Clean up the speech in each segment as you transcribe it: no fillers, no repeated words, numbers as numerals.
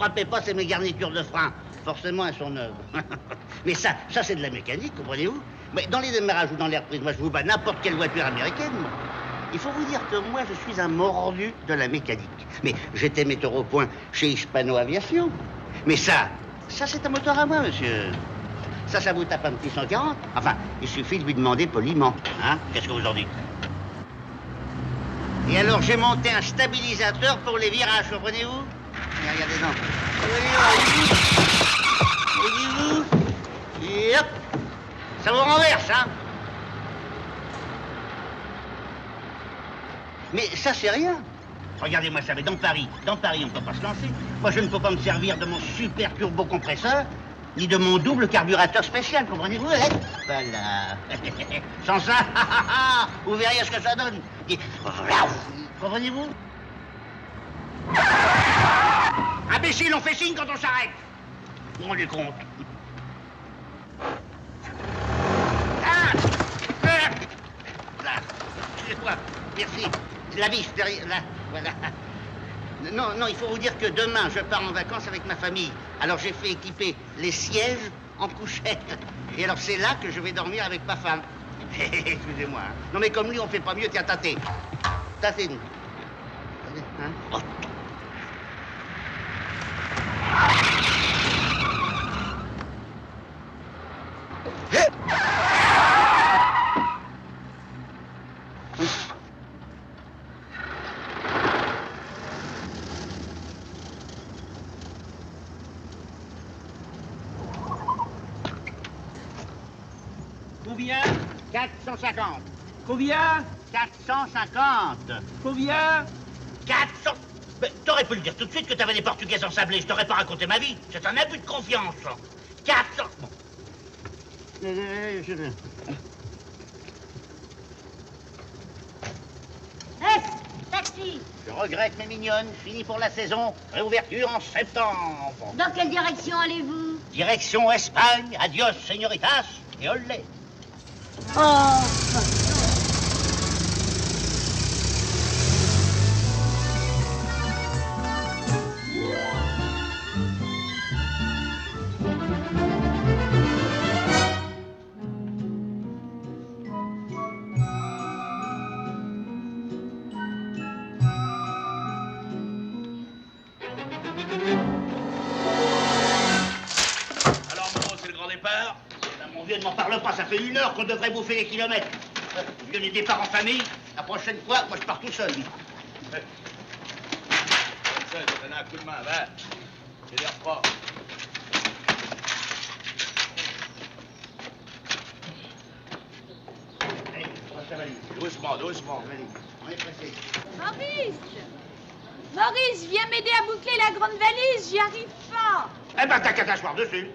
frappez pas, c'est mes garnitures de frein. Forcément, elles sont neuves. Mais ça c'est de la mécanique, comprenez-vous? Mais dans les démarrages ou dans les reprises, moi, je vous bats n'importe quelle voiture américaine. Il faut vous dire que moi, je suis un mordu de la mécanique. Mais j'étais metteur au point chez Hispano Aviation. Mais ça c'est un moteur à moi, monsieur. Ça vous tape un petit 140. Enfin, il suffit de lui demander poliment. Hein? Qu'est-ce que vous en dites? Et alors, j'ai monté un stabilisateur pour les virages, comprenez-vous? Regardez donc. Voyez-vous? Et hop! Ça vous renverse, hein? Mais ça, c'est rien. Regardez-moi ça, mais dans Paris, on ne peut pas se lancer. Moi, je ne peux pas me servir de mon super turbocompresseur, ni de mon double carburateur spécial, comprenez-vous? Voilà. Sans ça, vous verriez ce que ça donne. Comprenez-vous? Imbécile, on fait signe quand on s'arrête. Vous vous rendez compte? Là. Excusez-moi. Merci. La vis derrière. Là. Voilà. Non, il faut vous dire que demain, je pars en vacances avec ma famille. Alors, j'ai fait équiper les sièges en couchette. Et alors, c'est là que je vais dormir avec ma femme. Excusez-moi. Hein. Non, mais comme lui, on fait pas mieux. Tiens, tâtez. Tâtez-nous. Hein? Oh. Combien? 450. Combien? 450. Combien? 400. Mais t'aurais pu le dire tout de suite que t'avais des Portugais ensablés. Je t'aurais pas raconté ma vie. C'est un abus de confiance. 400. Bon. Taxi! Je regrette, mes mignonnes. Fini pour la saison. Réouverture en septembre. Dans quelle direction allez-vous? Direction Espagne. Adios, señoritas. Et olé. Oh! Mon vieux, ne m'en parle pas, ça fait 1 heure qu'on devrait bouffer les kilomètres. Vieux, les départs en famille, la prochaine fois, moi je pars tout seul. Ça, je vais donner un coup de main, va. J'ai l'air froid. la valise. Doucement, doucement. La valise. On est pressé. Maurice! Maurice, viens m'aider à boucler la grande valise, j'y arrive pas. Eh ben, t'as qu'à t'asseoir dessus.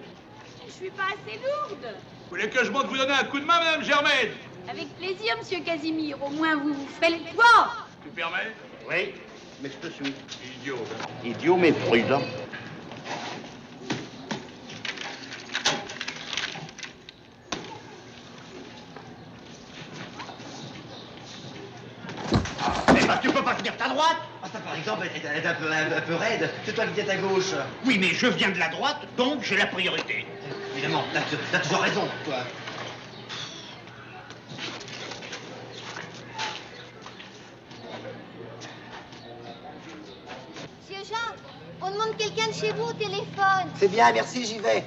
Je suis pas assez lourde. Vous voulez que je monte vous donner un coup de main, Madame Germaine? Avec plaisir, monsieur Casimir. Au moins, vous ferez le poids. Tu permets? Oui, mais je te suis. Idiot. Idiot, mais prudent. Eh ben, tu peux pas tenir ta droite. Ah, ça, par exemple, elle est un peu raide. C'est toi qui tiens ta gauche. Oui, mais je viens de la droite, donc j'ai la priorité. Évidemment, t'as toujours raison, toi. Monsieur Jean, on demande quelqu'un de chez vous au téléphone. C'est bien, merci, j'y vais.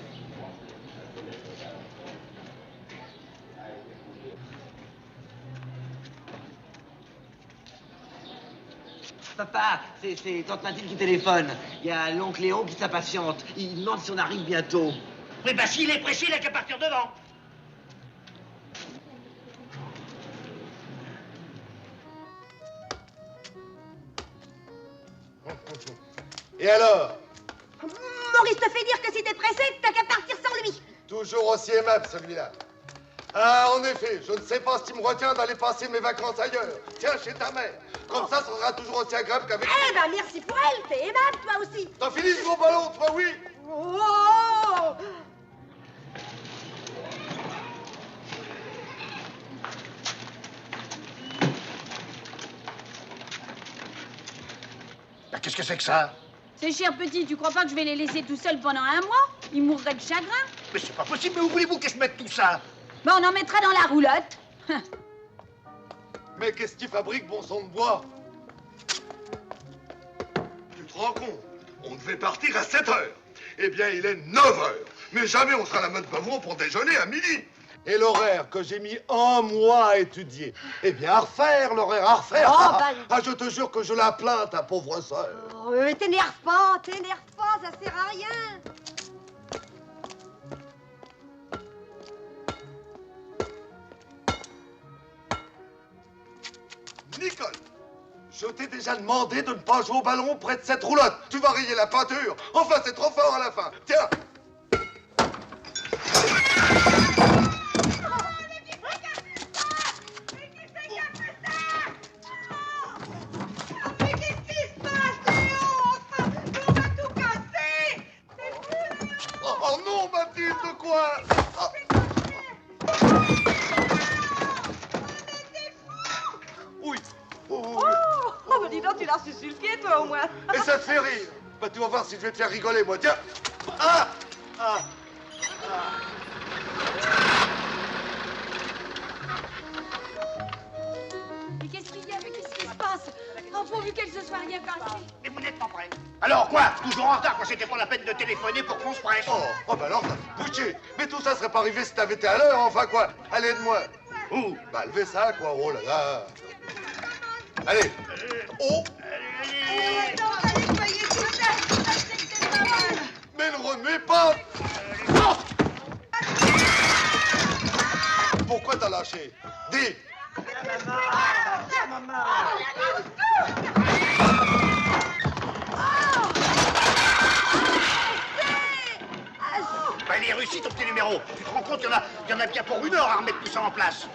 Papa, c'est tante Mathilde qui téléphone. Il y a l'oncle Léon qui s'impatiente. Il demande si on arrive bientôt. Oui, ben, s'il est pressé, il a qu'à partir devant. Et alors? Maurice te fait dire que si t'es pressé, t'as qu'à partir sans lui. Toujours aussi aimable, celui-là. Ah, en effet, je ne sais pas ce qui me retient d'aller passer mes vacances ailleurs. Tiens, chez ta mère. Comme ça sera toujours aussi agréable qu'avec... Eh ben, merci pour elle, t'es aimable, toi aussi. T'as fini ce gros ballon, toi, oui? Oh! Ben, qu'est-ce que c'est que ça? C'est cher petit, tu crois pas que je vais les laisser tout seuls pendant un mois? Ils mourraient de chagrin. Mais c'est pas possible, mais où voulez-vous que je mette tout ça? Ben, on en mettra dans la roulotte. Mais qu'est-ce qu'il fabrique, bon sang de bois? Tu te rends compte? On devait partir à 7 heures. Eh bien, il est 9 heures. Mais jamais on sera à la Meute Pavron pour déjeuner à midi. Et l'horaire que j'ai mis un mois à étudier. Eh bien, à refaire, l'horaire, à refaire. Oh, bah- Ah, je te jure que je la plains, ta pauvre sœur. Oh, mais t'énerve pas, ça sert à rien. Nicole, je t'ai déjà demandé de ne pas jouer au ballon près de cette roulotte. Tu vas rayer la peinture. Enfin, c'est trop fort à la fin. Tiens. Oh non, Mathilde, quoi? Oui. Oh, Oh, bah dis donc, tu l'as reçu sur le pied, toi, au moins. Et ça te fait rire. Bah, tu vas voir si je vais te faire rigoler, moi. Tiens. Ah. Ah. Mais qu'est-ce qu'il y a? Mais qu'est-ce qui se passe? Oh, pourvu qu'elle se soit rien passé. Mais vous n'êtes pas prêt. Alors quoi? Toujours en retard quand c'était pas la peine de téléphoner pour qu'on se presse. Oh, bah alors, t'as bouché. Mais tout ça serait pas arrivé si t'avais été à l'heure, enfin quoi. Allez, aide-moi. Où? Bah, levez ça, quoi. Oh là là. Allez. Oh. Mais ne remets pas. Pourquoi t'as lâché? Dis. Bah, il est réussi ton petit numéro. Tu te rends compte, il y en a bien pour 1 heure à remettre tout ça en place.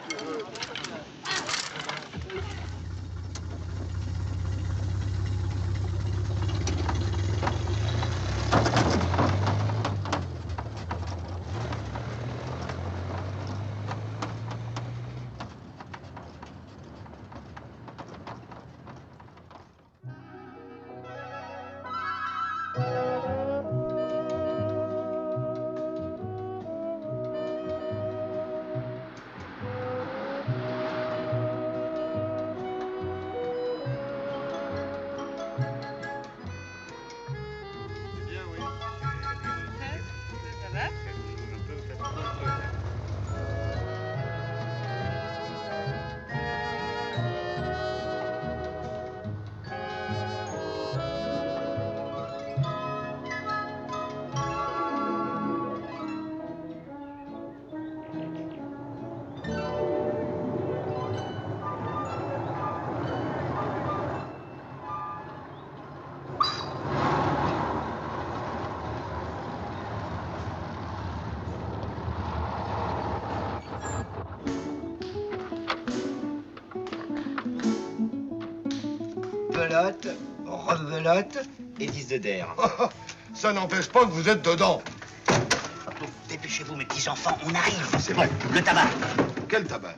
belote, rebelote et 10 de d'air. Ça n'empêche pas que vous êtes dedans. Dépêchez-vous, mes petits-enfants, on arrive. C'est bon, le tabac. Quel tabac?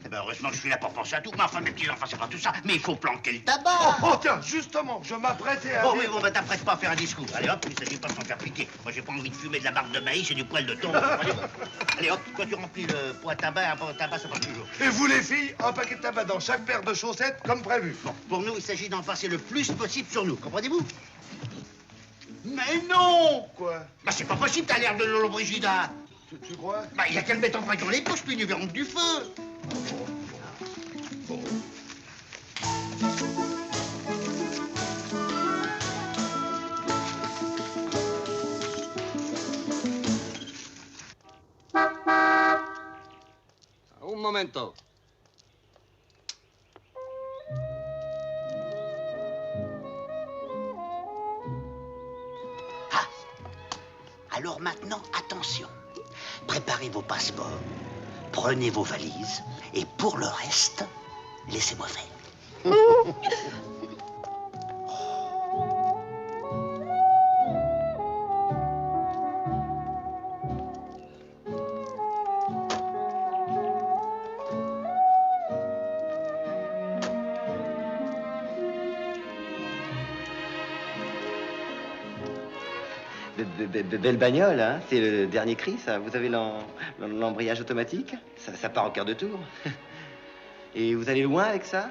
Eh ben, heureusement que je suis là pour penser à tout. Mais enfin, mes petits-enfants, c'est pas tout ça. Mais il faut planquer le tabac. Oh, tiens, justement, je m'apprêtais à... Bon, oui, bon, bah, t'apprêtes pas à faire un discours. Allez, hop, il s'agit pas de s'en faire piquer. Moi, j'ai pas envie de fumer de la barbe de maïs et du poil de thon. Allez, hop, toi, tu remplis le pot à tabac. Un pot à tabac, ça passe toujours. Et vous, les filles, un paquet de tabac dans chaque paire de chaussettes, comme prévu. Bon, pour nous, il s'agit d'en passer le plus possible sur nous. Comprenez-vous? Mais non! Quoi? Bah, c'est pas possible, t'as l'air de Lollobrigida. Tu crois? Bah, il y a qu'à le mettre en vrac dans les poches, puis ils lui verront que du feu. Bon. Un momento. Ah! Alors maintenant, attention. Préparez vos passeports, prenez vos valises, et pour le reste, laissez-moi faire. Belle bagnole, hein? C'est le dernier cri, ça. Vous avez l'embrayage automatique? Ça part au quart de tour. Et vous allez loin avec ça?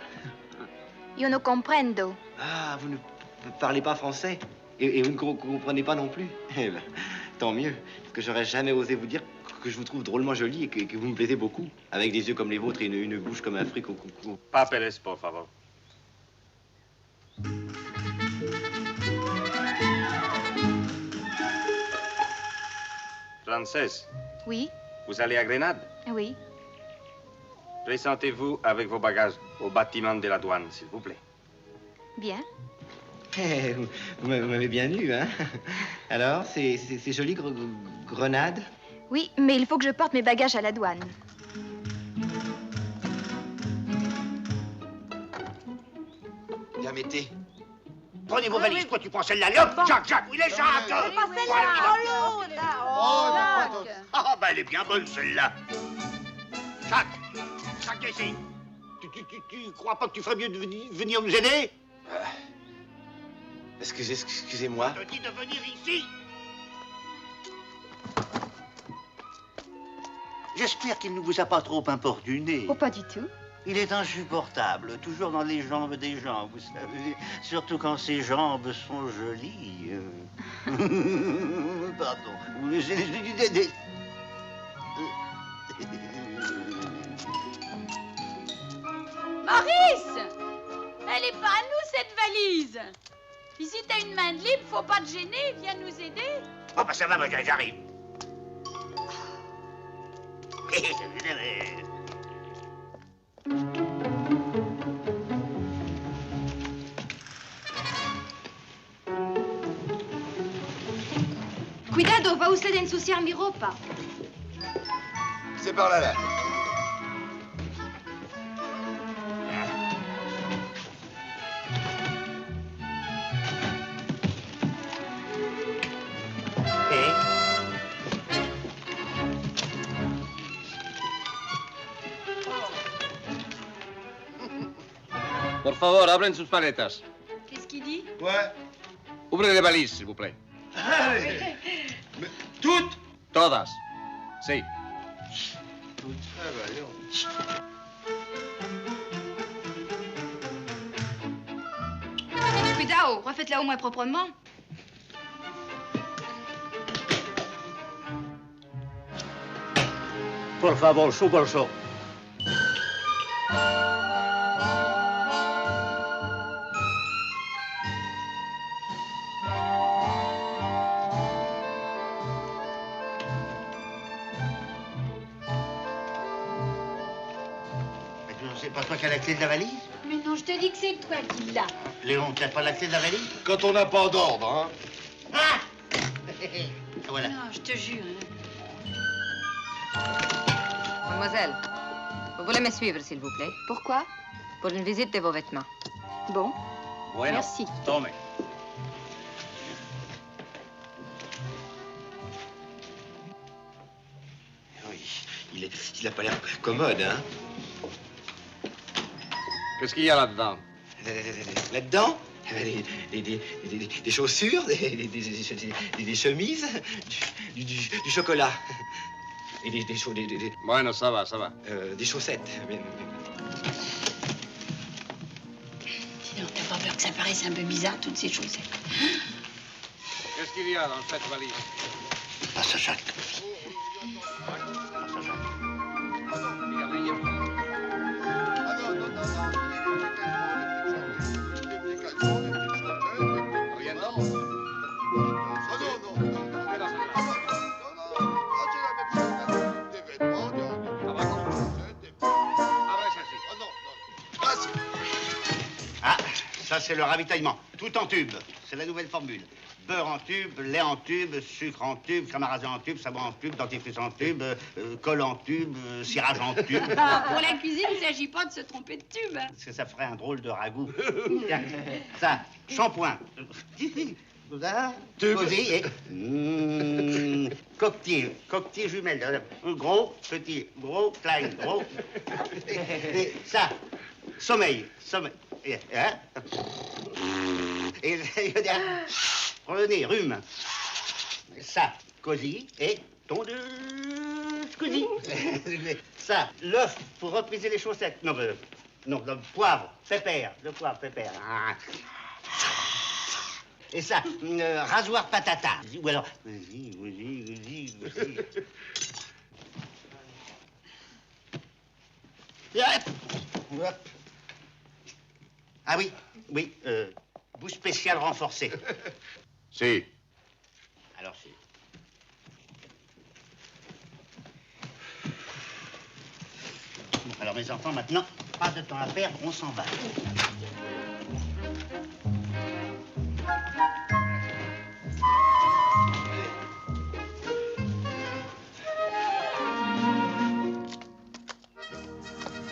Io non comprendo. Ah, vous ne parlez pas français. Et vous ne comprenez pas non plus. Eh ben, tant mieux. Parce que j'aurais jamais osé vous dire que je vous trouve drôlement jolie et que vous me plaisez beaucoup. Avec des yeux comme les vôtres et une bouche comme un fruit au coucou. Papeles, por favor. Frances, Oui, vous allez à Grenade? oui. Présentez-vous avec vos bagages au bâtiment de la douane, s'il vous plaît. Bien. Eh, vous m'avez bien eu, hein? Alors, c'est joli, Grenade? Oui, mais il faut que je porte mes bagages à la douane. Bien, mettez. Prenez vos valises, toi tu prends celle-là, allez hop, Jacques, où il est Jacques? Pas celle-là, l'autre. Ah, bah elle est bien bonne celle-là. Jacques, ici. Tu crois pas que tu ferais mieux de venir nous aider? Excusez-moi. Je te dis de venir ici. J'espère qu'il ne vous a pas trop importuné. Oh, pas du tout. Il est insupportable, toujours dans les jambes des gens, vous savez. Surtout quand ces jambes sont jolies. Pardon. Maurice! Elle est pas à nous, cette valise. Puis si t'as une main de libre, faut pas te gêner, viens nous aider. Oh, bah ça va, j'arrive. Cuidado, va usted a ensuciar mi ropa. C'est par là. Por favor, abren sus maletas. Qu'est-ce qu'il dit? Ouais. Ouvrez les valises, s'il vous plaît. Allez. Mais toutes? Todas. Sí. Ah bah, allez, Cuidado, refaites-la au moins proprement. Por favor, su bolso. C'est pas toi qui as la clé de la valise? Mais non, je te dis que c'est toi qui l'as. Léon, tu n'as pas la clé de la valise? quand on n'a pas d'ordre, hein. Ah! Voilà. Non, je te jure. Mademoiselle, vous voulez me suivre, s'il vous plaît? Pourquoi? Pour une visite de vos vêtements. Bon. Bueno. Merci. Tome. Oui, il a pas l'air commode, hein? Qu'est-ce qu'il y a là-dedans? Là-dedans, des chaussures, des chemises, du chocolat. Et des Bueno, ça va, ça va. Des chaussettes. Dis donc, t'as pas peur que ça paraisse un peu bizarre, toutes ces chaussettes? Qu'est-ce qu'il y a dans cette valise? Passe à Jacques. Rien d'autre? Ah, ça c'est le ravitaillement. Tout en tube. C'est la nouvelle formule. Beurre en tube, lait en tube, sucre en tube, crème à raser en tube, savon en tube, dentifrice en tube, colle en tube, cirage en tube. Ah, pour la cuisine, il ne s'agit pas de se tromper de tube. Hein. Parce que ça ferait un drôle de ragoût. Tiens, ça, shampoing. Cosy et... coquetier jumelle. Gros, petit, gros, klein, gros. Et ça, sommeil. Et, hein? Et prenez, rhume. Ça, cosy et tondeuse cosy. Ça, l'œuf pour repriser les chaussettes. Non, poivre, pépère, le poivre, pépère. Et ça, rasoir patata. Ou alors, vas-y. Hop. Ah oui, bouche spéciale renforcée. Si. Alors si. Alors mes enfants, maintenant, pas de temps à perdre, on s'en va.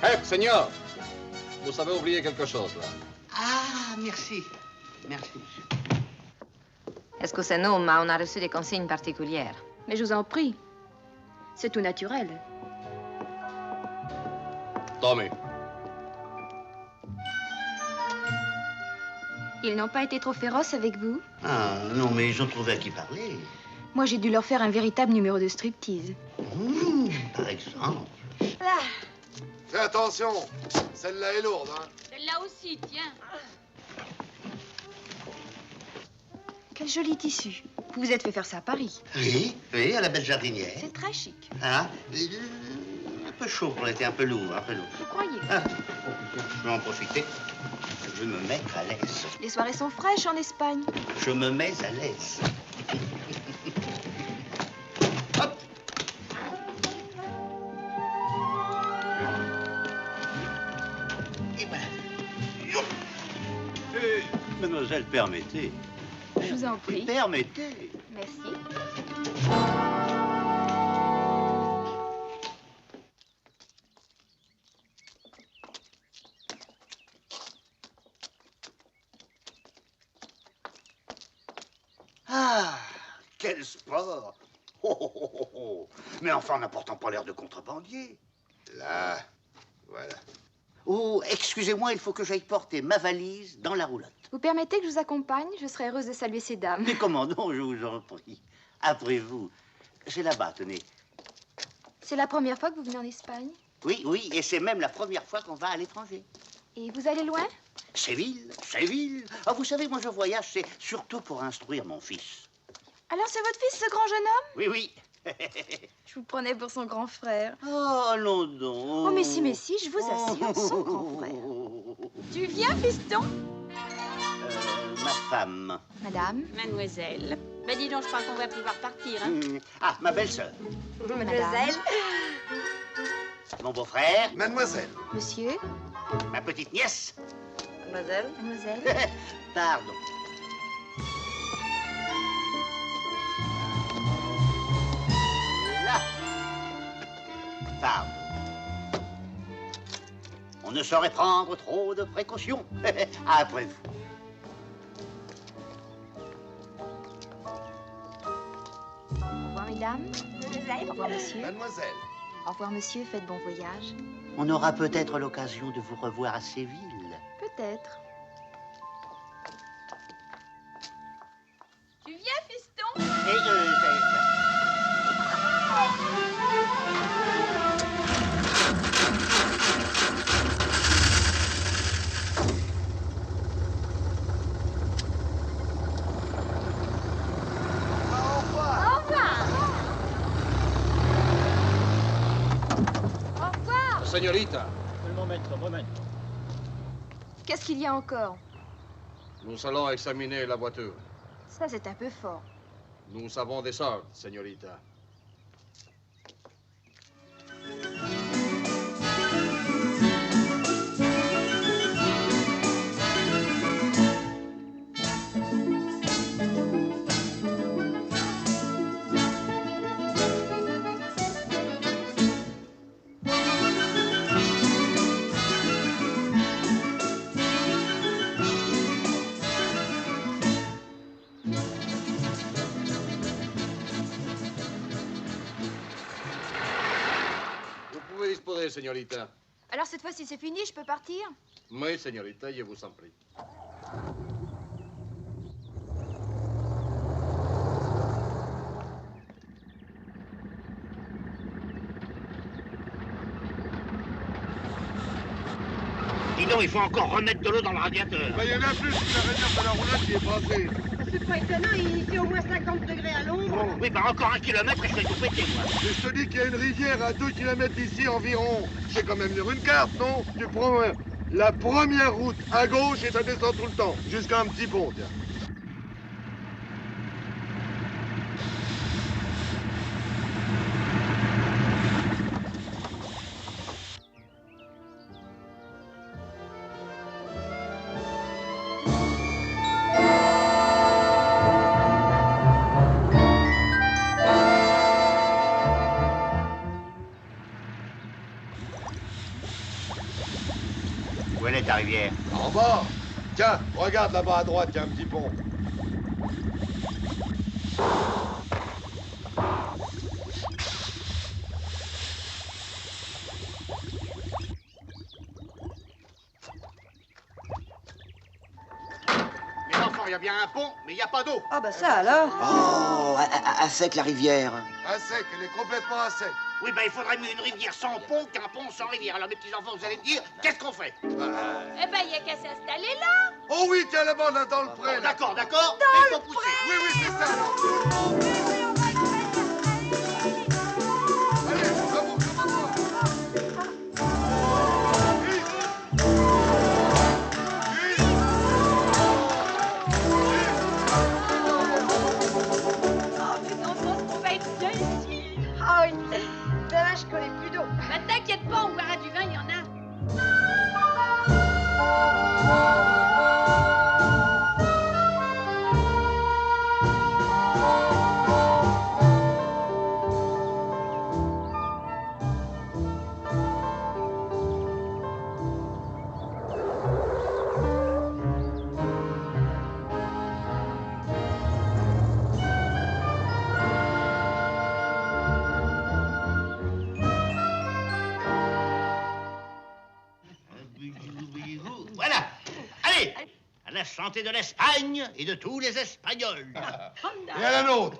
Hé, Seigneur! Vous avez oublié quelque chose, là. Ah, merci. Merci, monsieur. Est-ce que on a reçu des consignes particulières? Mais je vous en prie. C'est tout naturel. Tommy. Ils n'ont pas été trop féroces avec vous? Ah, non, mais ils ont trouvé à qui parler. Moi, j'ai dû leur faire un véritable numéro de striptease. Par exemple. Là. Fais attention, celle-là est lourde, hein. Celle-là aussi, tiens. Quel joli tissu. Vous vous êtes fait faire ça à Paris. Oui, à la belle jardinière. C'est très chic. Ah, un peu chaud pour l'été, un peu lourd. Vous croyez? Ah, je vais en profiter. Je me mets à l'aise. Les soirées sont fraîches en Espagne. Je me mets à l'aise. Hop. Et voilà. Mademoiselle, permettez. Je vous en prie. Permettez. Merci. Ah, quel sport! Oh. Mais enfin, n'apportant pas l'air de contrebandier. Là, voilà. Oh, excusez-moi, il faut que j'aille porter ma valise dans la roulotte. Vous permettez que je vous accompagne? Je serais heureuse de saluer ces dames. Mais comment non, je vous en prie. Après vous. C'est là-bas, tenez. C'est la première fois que vous venez en Espagne? Oui, et c'est même la première fois qu'on va à l'étranger. Et vous allez loin? Séville. Ah, vous savez, moi, je voyage, c'est surtout pour instruire mon fils. Alors c'est votre fils, ce grand jeune homme? Oui. Je vous prenais pour son grand frère. Oh, non, non. Oh, mais si, je vous assure, son grand frère. Tu viens, fiston? Ma femme. Madame? Mademoiselle. Ben dis donc, je crois qu'on va pouvoir partir, hein. Ah, ma belle-sœur. Mademoiselle? Mon beau-frère. Mademoiselle. Monsieur? Ma petite nièce. Mademoiselle? Mademoiselle? Pardon. Là. Pardon. On ne saurait prendre trop de précautions. Après vous. mesdames. Au revoir, monsieur. Mademoiselle. Au revoir, monsieur. Faites bon voyage. On aura peut-être l'occasion de vous revoir à Séville. Peut-être. Tu viens, fiston? Señorita, Un momento, un momento. Qu'est-ce qu'il y a encore? nous allons examiner la voiture. Ça, c'est un peu fort. Nous avons des ordres, señorita. Señorita. Alors, cette fois-ci, c'est fini, je peux partir? Oui, señorita, je vous en prie. Dis donc, il faut encore remettre de l'eau dans le radiateur. Bah, il y en a plus, la réserve de la roulade qui est passée. C'est pas étonnant, il fait au moins 50 degrés à l'ombre. Oui, bah encore 1 kilomètre et je vais tout péter, moi. Mais je te dis qu'il y a une rivière à 2 km d'ici environ. C'est quand même sur une carte, non? Tu prends la première route à gauche et ça descend tout le temps, jusqu'à un petit pont, tiens. Où elle est ta rivière? En bas. Tiens, regarde là-bas à droite, il y a un petit pont. Mais enfant, il y a bien un pont, mais il n'y a pas d'eau. Ah bah ça alors. Oh, à sec la rivière. À sec, elle est complètement à sec. Oui, bah il faudrait mieux une rivière sans pont qu'un pont sans rivière. Alors mes petits-enfants, vous allez me dire, qu'est-ce qu'on fait? Eh ben, il y a qu'à s'installer là. Oh oui, tiens là-bas, là, dans le pré. là. D'accord, d'accord, mais il faut pousser. Oui, oui, c'est ça. Allez, bravo, commence-moi. Oh, mes enfants, on va être bien ici. Ah oui. Dommage qu'on ait plus d'eau. Bah, t'inquiète pas, on boira du vin, il y en a. Voilà. Allez, à la santé de l'Espagne et de tous les Espagnols. Et à la nôtre.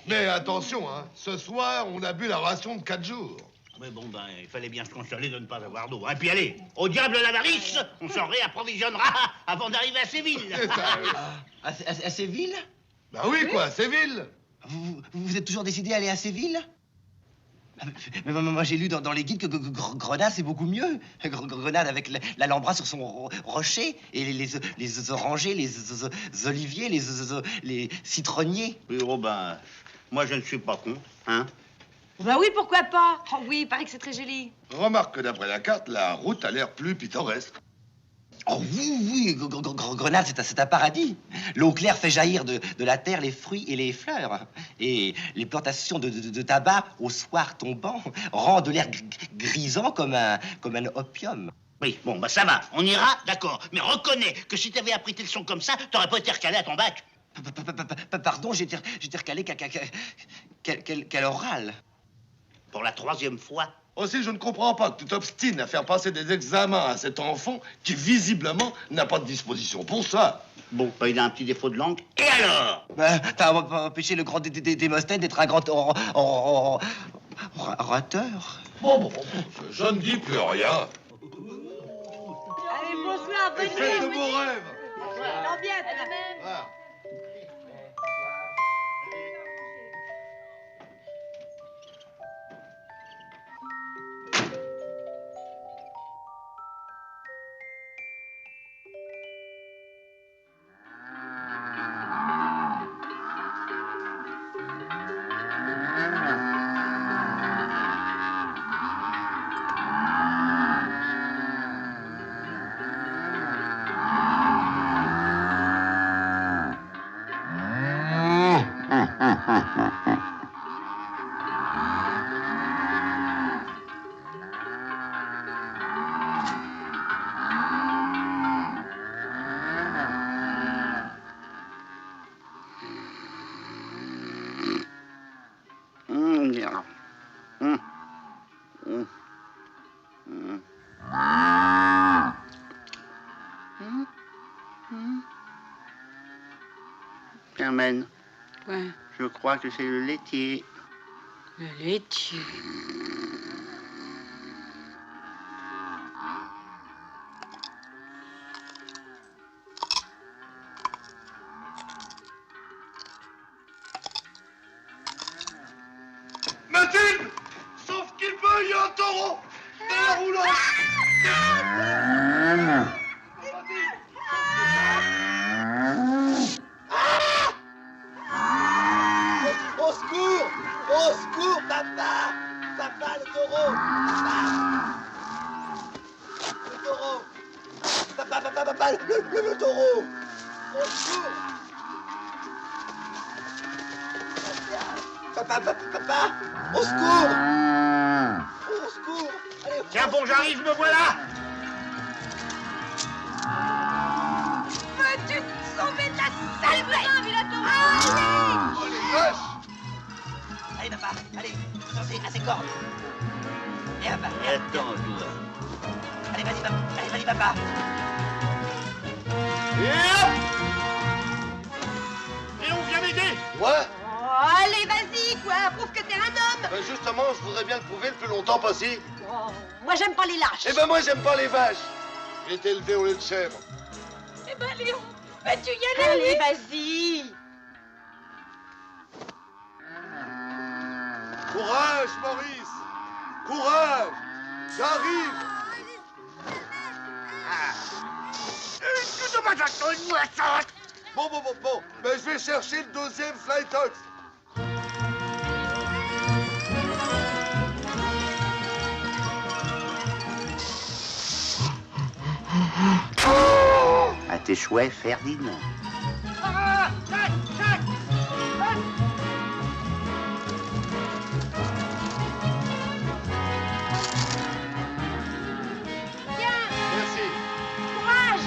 Mais attention, hein, ce soir, on a bu la ration de 4 jours. Mais bon, ben, il fallait bien se consoler de ne pas avoir d'eau. Et puis allez, au diable l'avarice, on s'en réapprovisionnera avant d'arriver à Séville. C'est ça, oui. À Séville? Bah oui, quoi, Séville. Vous êtes toujours décidé à aller à Séville? Mais moi, j'ai lu dans les guides que Grenade, c'est beaucoup mieux. Grenade avec l'alhambra sur son rocher et les orangers, les oliviers, les citronniers. Oui, Robin, moi je ne suis pas con, hein. Bah oui, pourquoi pas? Oh oui, il paraît que c'est très joli. Remarque que d'après la carte, la route a l'air plus pittoresque. Oh oui, Grenade, c'est un paradis. L'eau claire fait jaillir de la terre les fruits et les fleurs. Et les plantations de tabac au soir tombant rendent l'air grisant comme un opium. Oui, bon, bah ça va, on ira, d'accord. Mais reconnais que si t'avais appris tes leçons comme ça, t'aurais pas été recalé à ton bac. Pardon, j'ai été recalé Quel oral? Pour la 3e fois. Aussi, je ne comprends pas que tu t'obstines à faire passer des examens à cet enfant qui, visiblement, n'a pas de disposition pour ça. Bon, bah, il a un petit défaut de langue. Et alors? Ben, t'as empêché le grand Démosthène d'être un grand orateur. Bon, je ne dis plus rien. Allez, bonsoir, bonne Faites de nuit. beaux rêves. Non, bien, de la même. Ah. Bien. Carmen, Ouais, je crois que c'est le laitier. le laitier. Mathilde! Sauf qu'il peut, il y a un taureau! Dans la roulotte! Au secours! Au secours, papa! Papa, le taureau! Papa! Le taureau! Papa, le taureau! Au secours! Papa! Au secours! Au secours! Allez, Tiens bon, j'arrive, me voilà. Veux-tu te sauver de la sale bête, Vilato? Oh, les vaches! allez, papa! Allez, sortez à ses cordes! Et papa! Attends, toi. Allez, vas-y, papa! Allez, vas-y, papa! Et on vient m'aider! Oh, allez, vas-y, quoi. Prouve que t'es un homme. Ben justement, je voudrais bien le prouver le plus longtemps possible. Oh, moi, j'aime pas les lâches. Eh ben moi, j'aime pas les vaches. J'ai été élevé au lait de chèvre. Eh ben, Léon, vas-tu y aller? Allez, vas-y. Courage, Maurice! Courage! J'arrive! Bon. Ben, je vais chercher le 2e Flytox. À tes chouets, Ferdinand. Merci. Courage!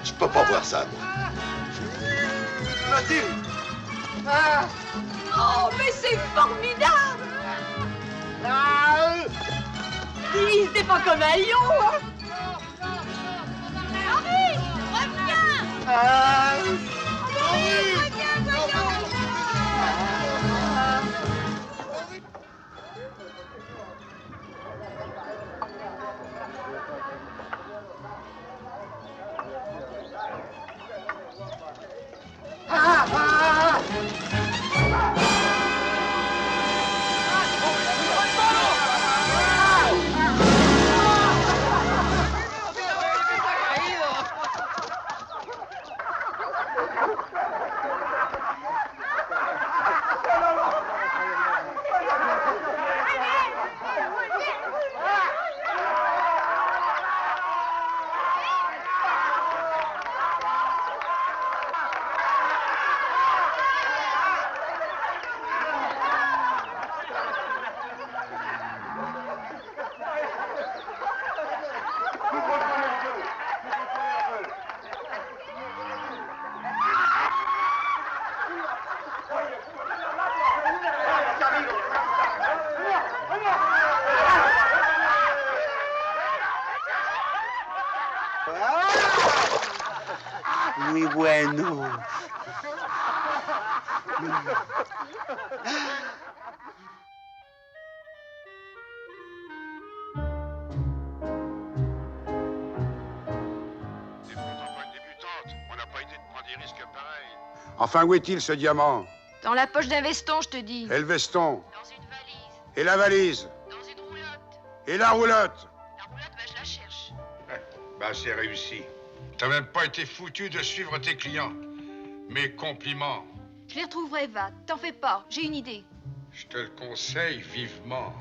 Je peux pas voir ça, moi. Mathilde! Oh, mais c'est formidable! Il se défend comme un lion. Hein. Henri, reviens! Henri, reviens, voyons! Muy bueno. Enfin, où est-il, ce diamant? Dans la poche d'un veston, je te dis. Et le veston? Dans une valise. Et la valise? Dans une roulotte. Et la roulotte? La roulotte, ben, je la cherche. Ben, c'est réussi. T'as même pas été foutu de suivre tes clients. Mes compliments. Je les retrouverai, va. T'en fais pas, j'ai une idée. Je te le conseille vivement.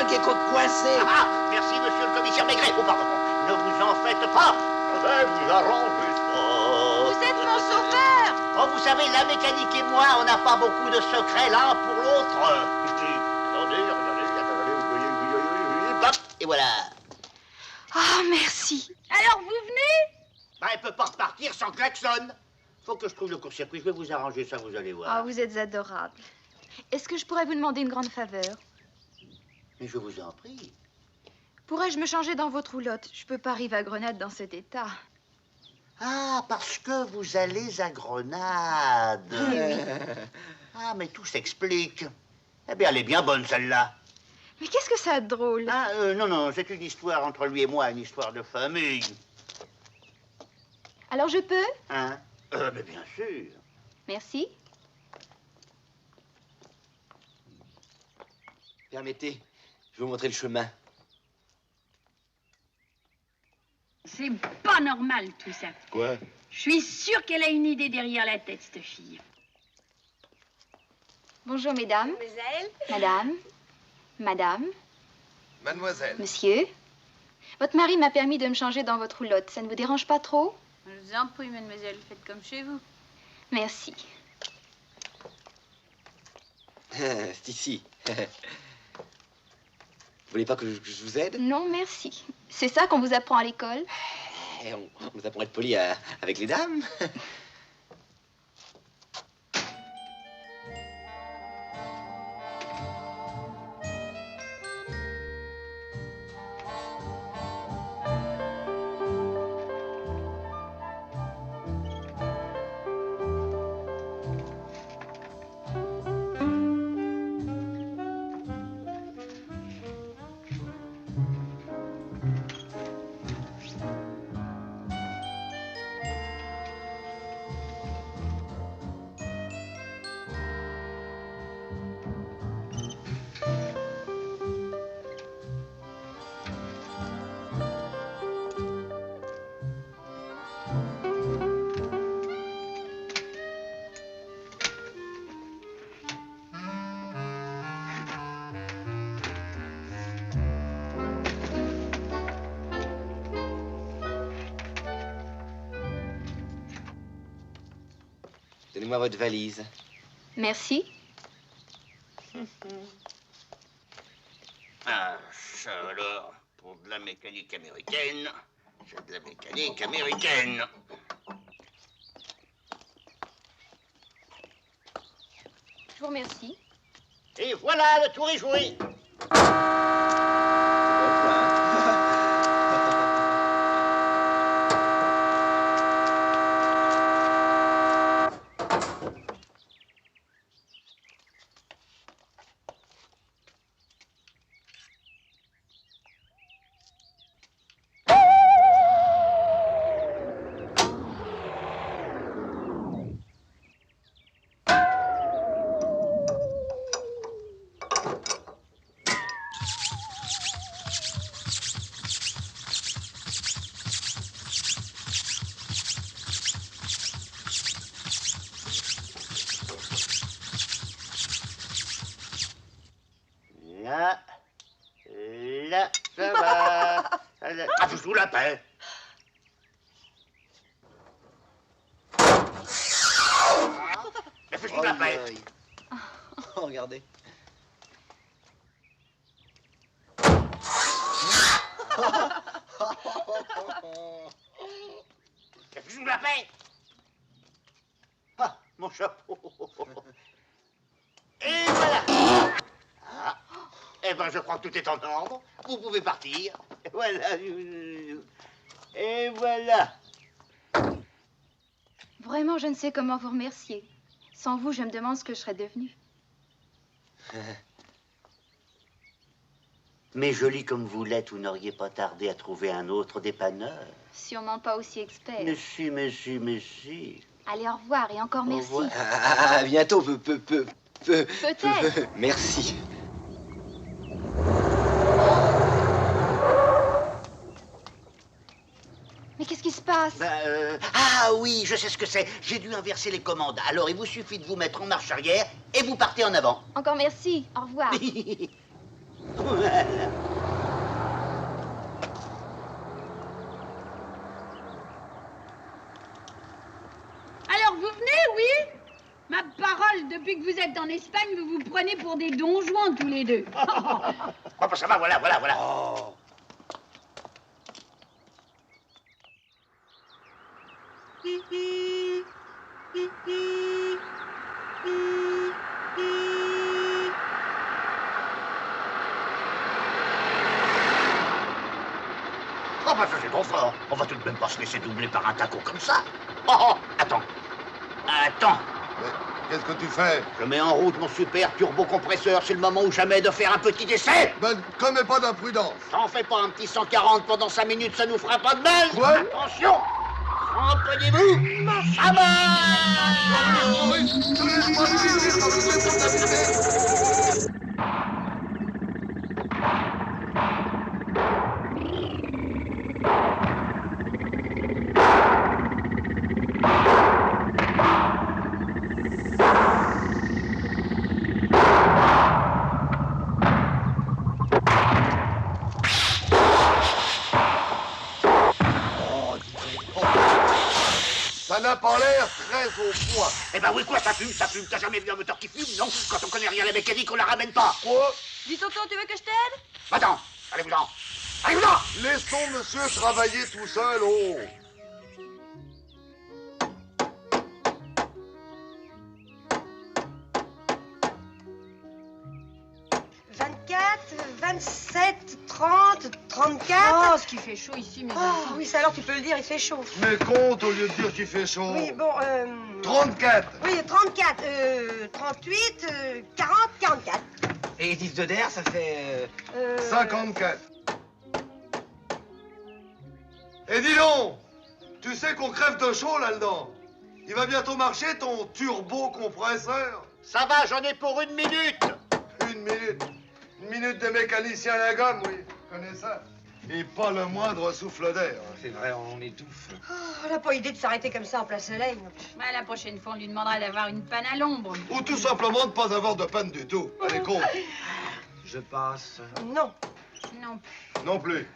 Qui est coincé. Ah, merci, monsieur le commissaire Maigret. Oh, pardon. Ne vous en faites pas. Je vais vous arranger ça. Vous êtes mon sauveur. Oh, vous savez, la mécanique et moi, on n'a pas beaucoup de secrets l'un pour l'autre. Attendez, regardez. Hop, et voilà. Oh, merci. Alors, vous venez? Bah, elle peut pas repartir sans klaxon. Faut que je trouve le court-circuit. Je vais vous arranger ça, vous allez voir. Oh, vous êtes adorable. Est-ce que je pourrais vous demander une grande faveur? Mais je vous en prie. Pourrais-je me changer dans votre roulotte? Je peux pas arriver à Grenade dans cet état. Ah, parce que vous allez à Grenade. Oui. Ah, mais tout s'explique. Eh bien, elle est bien bonne, celle-là. Mais qu'est-ce que ça a de drôle? Ah, non, c'est une histoire entre lui et moi, une histoire de famille. Alors je peux? Hein? Mais bien sûr. Merci. Permettez, je vais vous montrer le chemin. C'est pas normal, tout ça. Quoi? Je suis sûre qu'elle a une idée derrière la tête, cette fille. Bonjour, mesdames. Mademoiselle. Madame. Madame. Mademoiselle. Monsieur. Votre mari m'a permis de me changer dans votre roulotte. Ça ne vous dérange pas trop? Je vous en prie, mademoiselle, faites comme chez vous. Merci. C'est ici. Vous voulez pas que je vous aide? Non, merci. C'est ça qu'on vous apprend à l'école? On vous apprend à être poli avec les dames. Donnez-moi votre valise. Merci. Ah, ça alors, pour de la mécanique américaine, c'est de la mécanique américaine. Je vous remercie. Et voilà, le tour est joué. Là, ça va. Ah, je vous la paix. Je vous la paix. Oh, regardez. Je vous la paix. Ah, mon chapeau. Et voilà. Ah. Eh ben, je crois que tout est en ordre. Vous pouvez partir. Voilà. Et voilà. Vraiment, je ne sais comment vous remercier. Sans vous, je me demande ce que je serais devenue. Mais jolie comme vous l'êtes, vous n'auriez pas tardé à trouver un autre dépanneur. Sûrement pas aussi expert. Mais si, mais si, mais si. Allez, au revoir et encore merci. Au revoir. À bientôt. Peut-être. Merci. Mais qu'est-ce qui se passe? Ah oui, je sais ce que c'est. J'ai dû inverser les commandes. Alors, il vous suffit de vous mettre en marche arrière et vous partez en avant. Encore merci. Au revoir. Voilà. Alors, vous venez, oui? Ma parole, depuis que vous êtes en Espagne, vous vous prenez pour des donjons tous les deux. Oh, bah, ça va, voilà. Oh. Oh, bah, ça c'est trop fort. On va tout de même pas se laisser doubler par un taco comme ça. Oh, attends. Qu'est-ce que tu fais? Je mets en route mon super turbo-compresseur. C'est le moment ou jamais de faire un petit essai. Ben, commets pas d'imprudence. T'en fais pas un petit 140 pendant 5 minutes, ça nous fera pas de mal. Ouais. Attention. Remprenez-vous. Ça va. Ça n'a pas l'air très au point. Eh ben oui, quoi, ça fume. T'as jamais vu un moteur qui fume, non? Quand on connaît rien à la mécanique, on la ramène pas. Quoi? Dis tonton, tu veux que je t'aide? Attends, allez-vous-en. Allez-vous-en. Laissons monsieur travailler tout seul, oh. « 27, 30, 34... Oh, ce qui fait chaud ici, mes Oh, enfants. oui, ça alors tu peux le dire, il fait chaud. Mais compte au lieu de dire qu'il fait chaud. Oui, bon, 34. Oui, 34, 38, 40, 44. Et 10 de d'air, ça fait... 54. Et dis donc, tu sais qu'on crève de chaud là-dedans. Il va bientôt marcher ton turbo-compresseur. Ça va, j'en ai pour 1 minute. 1 minute. 1 minute de mécanicien à la gomme, oui. Je connais ça. Et pas le moindre souffle d'air. C'est vrai, on étouffe. Oh, on n'a pas idée de s'arrêter comme ça en plein soleil. Ouais, la prochaine fois, on lui demandera d'avoir une panne à l'ombre. Ou tout simplement de pas avoir de panne du tout. Allez, compte. Je passe. Non. Non. Non plus.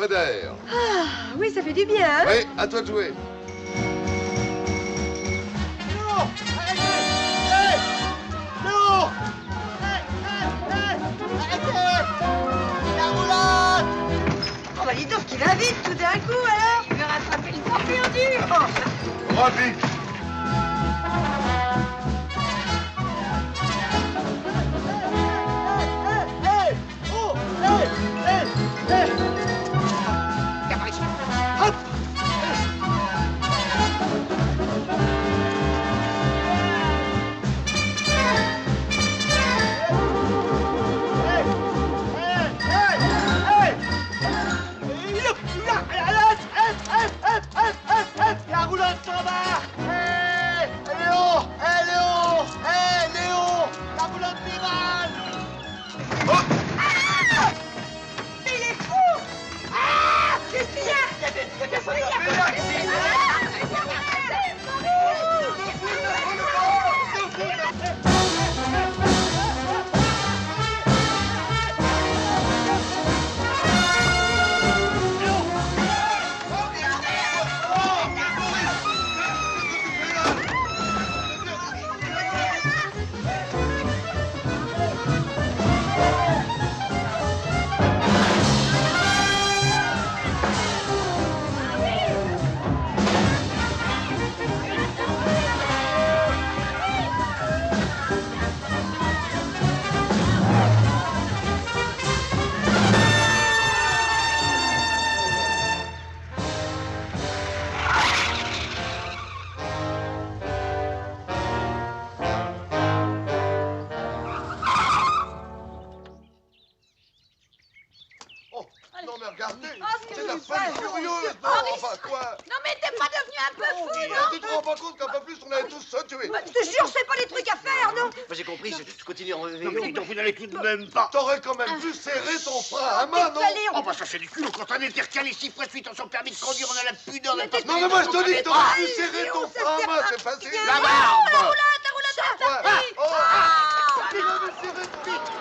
frais d'air. Ah, oui, ça fait du bien, hein? Oui, à toi de jouer. Non! Arrêtez! Non! Arrêtez! La roulotte! Oh, bah dis donc, qu'il va vite tout d'un coup, alors! Il veut rattraper le temps perdu. Rapide. La roulotte s'en va! Hé! Léo! Hé, Léo! Hé, Léo! La roulotte virale! Ah! Mais il est fou! Ah! Qu'est-ce qu'il y a? Qu'est-ce qu'il y a? Non mais regardez, ce que c'est la vous folie faites. furieuse, non, Maurice. enfin quoi? Non, mais t'es pas devenu un peu fou, Tu te rends pas compte qu'un peu plus on allait tous se tuer? Je te jure, c'est pas des trucs à faire, non? Moi j'ai compris, je continue en Non, vélo. mais dis donc, vous n'allez tout de même pas. T'aurais quand même pu serrer ton frein à main, non? Oh, bah ça c'est du cul. Quand on était recalé 6 fois de suite en son permis de conduire, on a la pudeur de pas se Non mais moi je te dis que t'aurais pu serrer ton frein à main, c'est facile. La barbe! La roulotte est repartie. Oh! Ah. Tu l'avais serré ton frein.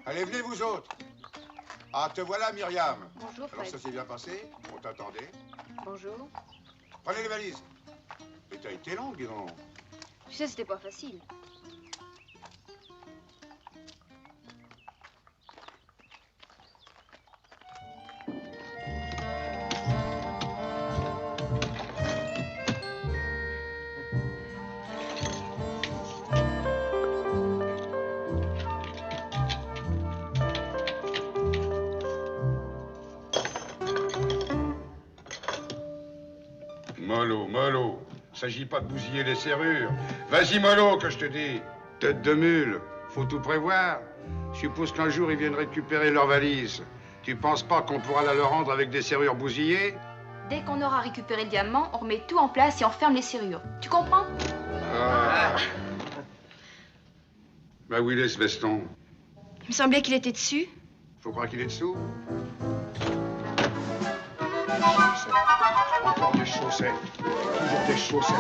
Allez, venez vous autres. Ah, te voilà, Myriam. Bonjour, Alors, Fred. ça s'est bien passé? On t'attendait. Bonjour. Prenez les valises. Mais t'as été longue, dis donc. Tu sais, c'était pas facile. Mollo. S'agit pas de bousiller les serrures. Vas-y, mollo, que je te dis. Tête de mule. Faut tout prévoir. Je suppose qu'un jour, ils viennent récupérer leur valise. Tu penses pas qu'on pourra la leur rendre avec des serrures bousillées? Dès qu'on aura récupéré le diamant, on remet tout en place et on ferme les serrures. Tu comprends? Ah. Bah, où il est, ce veston? Il me semblait qu'il était dessus. Faut croire qu'il est dessous. Encore des chaussettes. Toujours des chaussettes.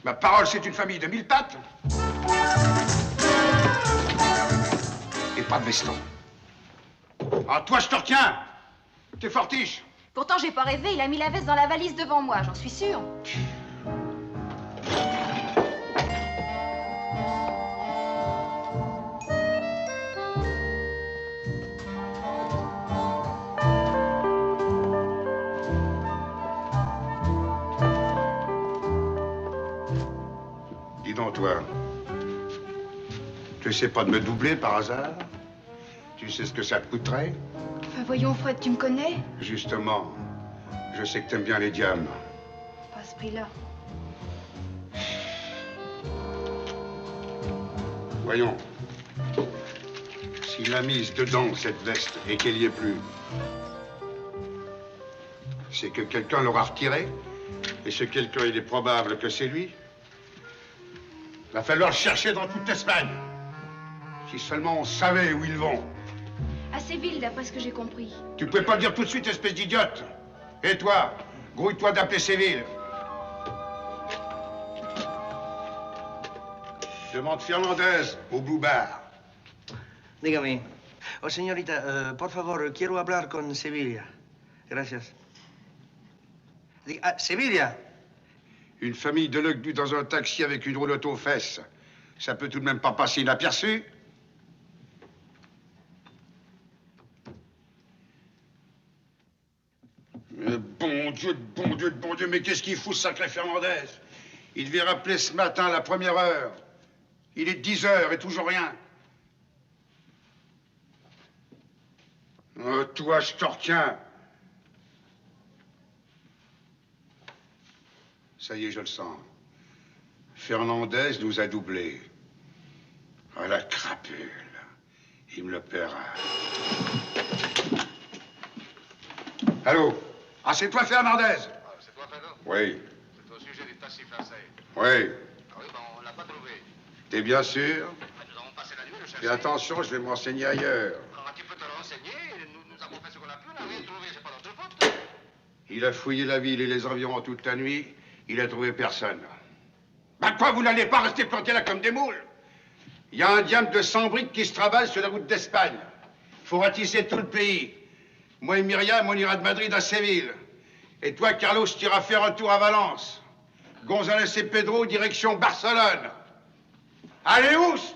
Ma parole, c'est une famille de 1000 pattes. Et pas de veston. Ah, toi, je te retiens. T'es fortiche. Pourtant, j'ai pas rêvé, il a mis la veste dans la valise devant moi, j'en suis sûre. Dis donc, toi, tu sais pas de me doubler par hasard? Tu sais ce que ça te coûterait? Enfin, voyons, Fred, tu me connais? Justement, je sais que t'aimes bien les diamants. Pas à ce prix-là. Voyons. S'il a mise dedans, cette veste, et qu'elle y est plus, c'est que quelqu'un l'aura retirée. Et ce quelqu'un, il est probable que c'est lui. Il va falloir le chercher dans toute l'Espagne. Si seulement on savait où ils vont. À Séville, d'après ce que j'ai compris. Tu peux pas le dire tout de suite, espèce d'idiote. Et toi, grouille-toi d'appeler Séville. Demande Fernandez au Blue Bar. Dígame. Oh, señorita, por favor, quiero hablar con Sevilla. Gracias. Sevilla. Une famille de legs dans un taxi avec une roulotte aux fesses. Ça peut tout de même pas passer inaperçu. Bon Dieu, mais qu'est-ce qu'il fout, ce sacré Fernandez? Il devait rappeler ce matin à la première heure. Il est 10 heures et toujours rien. Oh, toi, je te retiens. Ça y est, je le sens. Fernandez nous a doublés. Ah, la crapule. Il me le paiera. Allô? Ah, c'est toi, Fernandez? Ah, c'est toi, Fernand? Oui. C'est au sujet du taxi français. Oui. Ah oui, ben, on l'a pas trouvé. T'es bien sûr? Ben, nous avons passé la nuit le chercher. Fais attention, je vais me renseigner ailleurs. Alors, tu peux te renseigner. Nous avons fait ce qu'on a pu. On n'a rien trouvé. C'est pas notre faute. Il a fouillé la ville et les environs toute la nuit. Il a trouvé personne. Bah quoi, vous n'allez pas rester plantés là comme des moules? Il y a un diamant de 100 briques qui se travaille sur la route d'Espagne. Il faut ratisser tout le pays. Moi et Myriam, on ira de Madrid à Séville. Et toi, Carlos, tu iras faire un tour à Valence. González et Pedro, direction Barcelone. Allez, oust!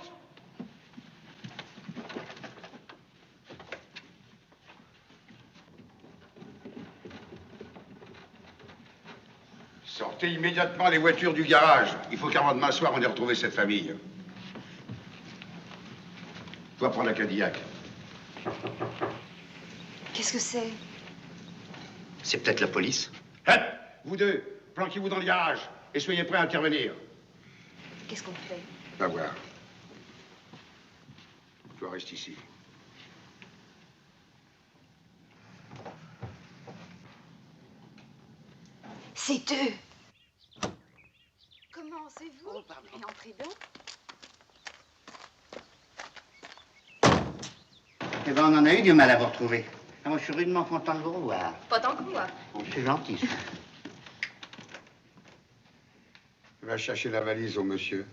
Sortez immédiatement les voitures du garage. Il faut qu'avant demain soir, on ait retrouvé cette famille. Toi, prends la Cadillac. Qu'est-ce que c'est? C'est peut-être la police. Hein? Vous deux, planquez-vous dans le garage et soyez prêts à intervenir. Qu'est-ce qu'on fait? Va voir. Toi, reste ici. C'est eux. Comment, c'est vous? Oh, pardon. Et entrez donc. Eh ben, on en a eu du mal à vous retrouver. Ah, moi, je suis rudement content de vous revoir. Pas tant que moi. Bon, c'est gentil, ça. Va chercher la valise au monsieur.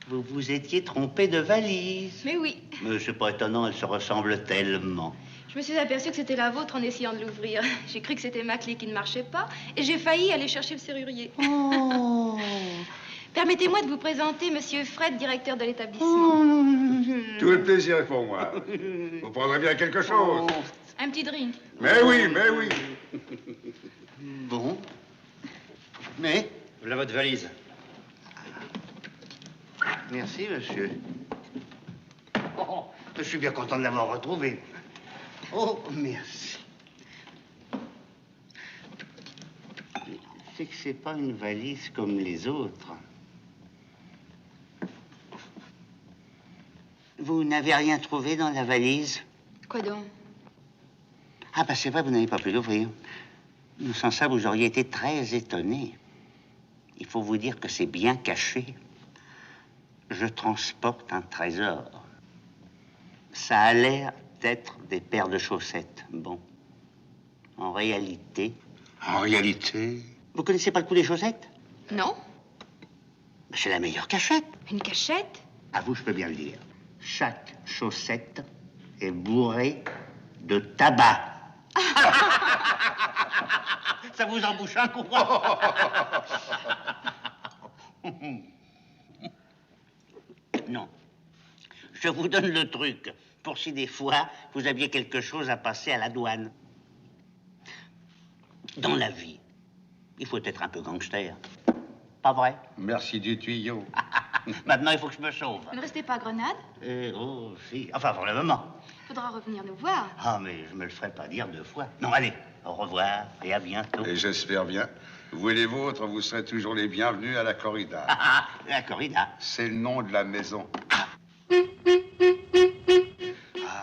Vous vous étiez trompé de valise. Mais oui. Mais c'est pas étonnant, elles se ressemblent tellement. Je me suis aperçue que c'était la vôtre en essayant de l'ouvrir. J'ai cru que c'était ma clé qui ne marchait pas et j'ai failli aller chercher le serrurier. Oh. Permettez-moi de vous présenter Monsieur Fred, directeur de l'établissement. Tout le plaisir est pour moi. Vous prendrez bien quelque chose. Un petit drink. Mais oui, mais oui. Bon. Mais Voilà votre valise. merci, monsieur. Oh, je suis bien content de l'avoir retrouvé. Oh, merci. C'est que c'est pas une valise comme les autres. Vous n'avez rien trouvé dans la valise? Quoi donc? Ah, bah c'est vrai, vous n'avez pas pu l'ouvrir. Sans ça, vous auriez été très étonné. Il faut vous dire que c'est bien caché. Je transporte un trésor. Ça a l'air d'être des paires de chaussettes. Bon. En réalité... En réalité? Vous connaissez pas le coup des chaussettes? Non. C'est la meilleure cachette. Une cachette? À vous, je peux bien le dire. Chaque chaussette est bourrée de tabac. Ça vous embouche un coup. Non. Je vous donne le truc pour si des fois vous aviez quelque chose à passer à la douane. Dans la vie, il faut être un peu gangster. Pas vrai? Merci du tuyau. Maintenant, il faut que je me sauve. Vous ne restez pas à Grenade? Oh, si. Enfin, pour le moment. Faudra revenir nous voir. Ah, mais je me le ferai pas dire 2 fois. Non, allez, au revoir et à bientôt. Et j'espère bien. Vous et les vôtres, vous serez toujours les bienvenus à la corrida. La corrida? C'est le nom de la maison.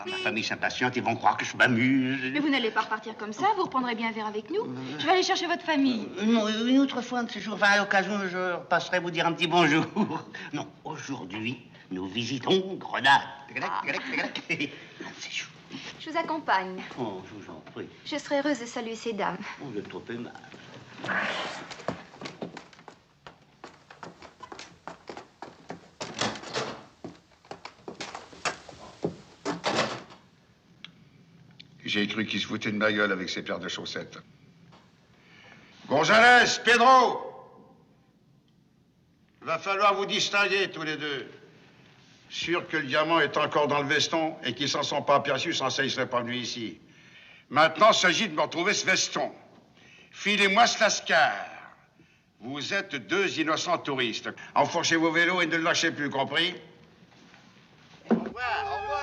Ma famille s'impatiente, ils vont croire que je m'amuse. Mais vous n'allez pas repartir comme ça, vous reprendrez bien un verre avec nous. Je vais aller chercher votre famille. Non, une autre fois, un de ces jours, enfin, à l'occasion, je passerai vous dire un petit bonjour. Non, aujourd'hui, nous visitons Grenade. C'est chou. Je vous accompagne. Oh, je vous en prie. Je serai heureuse de saluer ces dames. Oh, vous êtes trop aimable. J'ai cru qu'il se foutait de ma gueule avec ses paires de chaussettes. Gonzalez, Pedro! Va falloir vous distinguer tous les deux. Sûr que le diamant est encore dans le veston et qu'ils s'en sont pas aperçus, sans ça, ils seraient pas venus ici. Maintenant, il s'agit de me retrouver ce veston. Filez-moi ce lascar. Vous êtes 2 innocents touristes. Enfourchez vos vélos et ne le lâchez plus, compris? Au revoir, au revoir.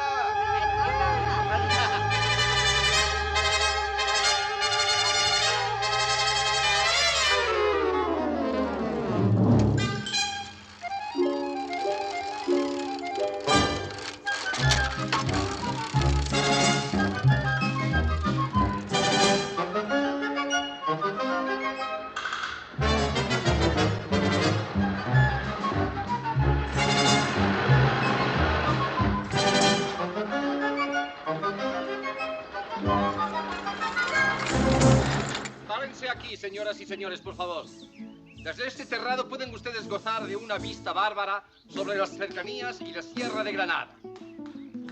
Señoras y señores, por favor. Desde este terrado pueden ustedes gozar de una vista bárbara sobre las cercanías y la Sierra de Granada.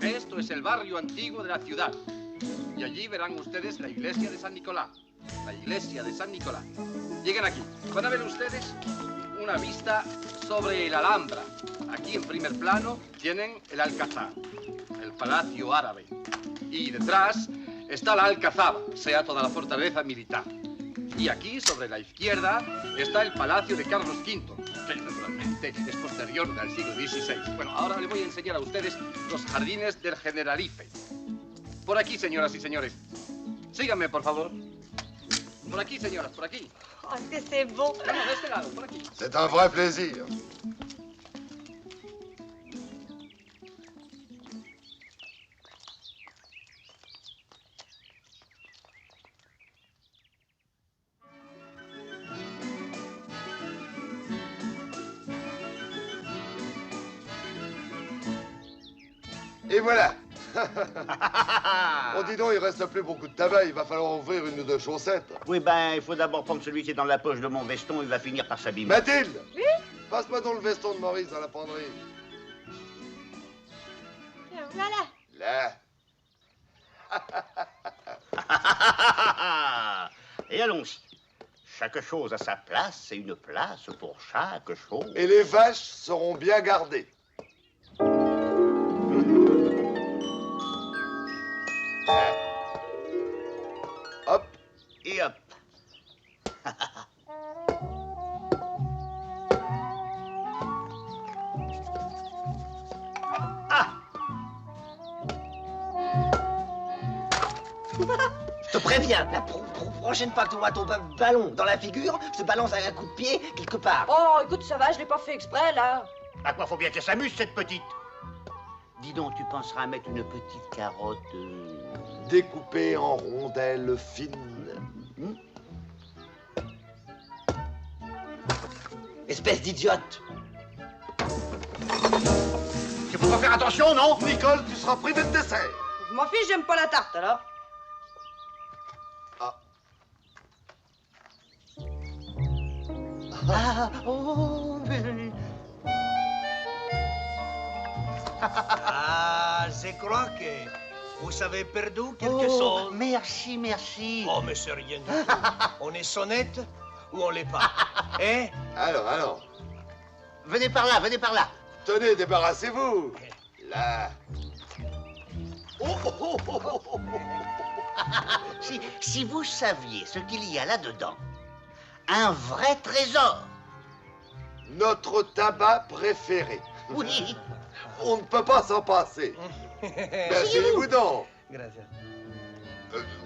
Esto es el barrio antiguo de la ciudad. Y allí verán ustedes la iglesia de San Nicolás. La iglesia de San Nicolás. Lleguen aquí. Van a ver ustedes una vista sobre la Alhambra. Aquí en primer plano tienen el Alcázar, el Palacio Árabe. Y detrás está la Alcazaba, sea toda la fortaleza militar. Y aquí, sobre la izquierda, está el Palacio de Carlos V, que naturalmente es posterior del siglo XVI. Bueno, ahora les voy a enseñar a ustedes los jardines del Generalife. Por aquí, señoras y señores. Síganme, por favor. Por aquí, señoras, por aquí. Oh, que c'est beau. No, de este lado, por aquí. C'est un vrai plaisir. Et voilà. On dit donc, il reste plus beaucoup de tabac, il va falloir ouvrir 1 ou 2 chaussettes. Oui, ben, il faut d'abord prendre celui qui est dans la poche de mon veston, il va finir par s'abîmer. Mathilde! Oui? Passe-moi donc le veston de Maurice dans la penderie. Voilà. Là. Et allons-y. Chaque chose a sa place et une place pour chaque chose. Et les vaches seront bien gardées. Hop. Et hop. Ah! Je te préviens, la prochaine fois que tu vois ton ballon dans la figure, je te balance un coup de pied quelque part. Oh, écoute, ça va, je l'ai pas fait exprès, là. À quoi faut bien qu'elle s'amuse, cette petite? Dis donc, tu penseras à mettre une petite carotte... Découpée en rondelles fines. Espèce d'idiote. Tu faut pas faire attention, non? Nicole, tu seras privé de dessert. Je m'en fiche, j'aime pas la tarte, alors. Ah, je crois que vous avez perdu quelque chose. Merci, merci. Oh, mais c'est rien du tout. On est sonnette ou on l'est pas? Hein? Alors. Venez par là, venez par là. Tenez, débarrassez-vous. Là. Si vous saviez ce qu'il y a là-dedans, un vrai trésor. notre tabac préféré. Oui. On ne peut pas s'en passer. Asseyez-vous donc. Gracias.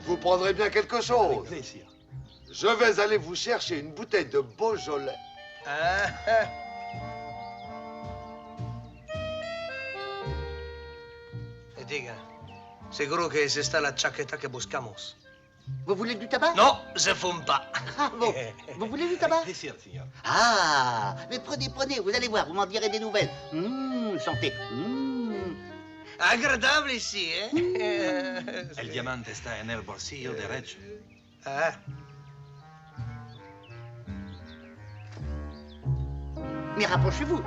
Vous prendrez bien quelque chose. Plaisir. Je vais aller vous chercher une bouteille de Beaujolais. Diga, seguro que es esta la chaqueta que buscamos. Vous voulez du tabac? Non, je fume pas. Ah bon? Vous voulez du tabac? Plaisir, señor. Ah, mais prenez, vous allez voir, vous m'en direz des nouvelles. Santé. Agradable ici, El diamante está en el bolsillo derecho. Ah. Mais rapprochez-vous,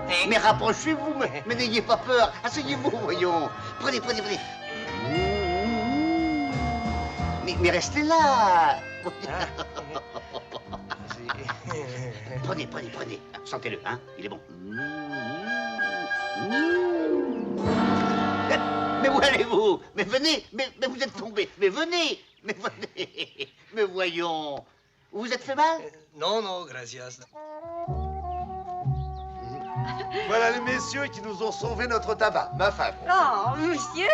mais n'ayez pas peur. Asseyez-vous, voyons. Prenez. Mais restez là. Prenez. Sentez-le, hein, il est bon. Mais où allez-vous? Mais venez, mais vous êtes tombé. Mais venez. Mais voyons. Vous vous êtes fait mal? Non, gracias. Voilà les messieurs qui nous ont sauvé notre tabac, ma femme. Oh, monsieur.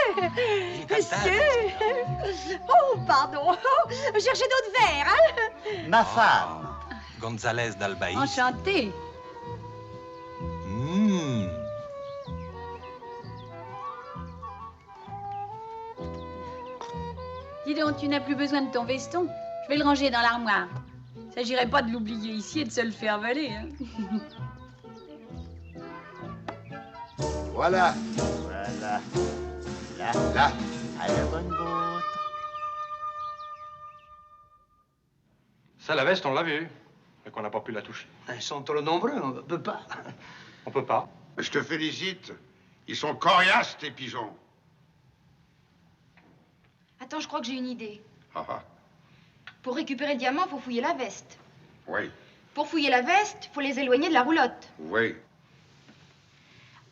Oh, pardon. Cherchez d'autres verres, hein? Ma femme. González d'Albaïs. Enchantée. Dis donc, tu n'as plus besoin de ton veston. Je vais le ranger dans l'armoire. Il ne s'agirait pas de l'oublier ici et de se le faire valer. Hein. Voilà. Là, à la bonne botte. Ça, la veste, on l'a vu, mais qu'on n'a pas pu la toucher. Ils sont trop nombreux, on ne peut pas. On peut pas. Je te félicite. Ils sont coriaces, tes pigeons. Attends, je crois que j'ai une idée. Ah. Pour récupérer le diamant, faut fouiller la veste. Oui, Pour fouiller la veste, faut les éloigner de la roulotte. oui.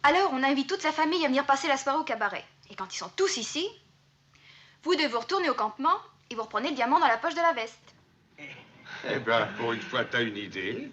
Alors, on invite toute sa famille à venir passer la soirée au cabaret. Et quand ils sont tous ici, vous devez vous retourner au campement et vous reprenez le diamant dans la poche de la veste. Eh ben, pour une fois, t'as une idée.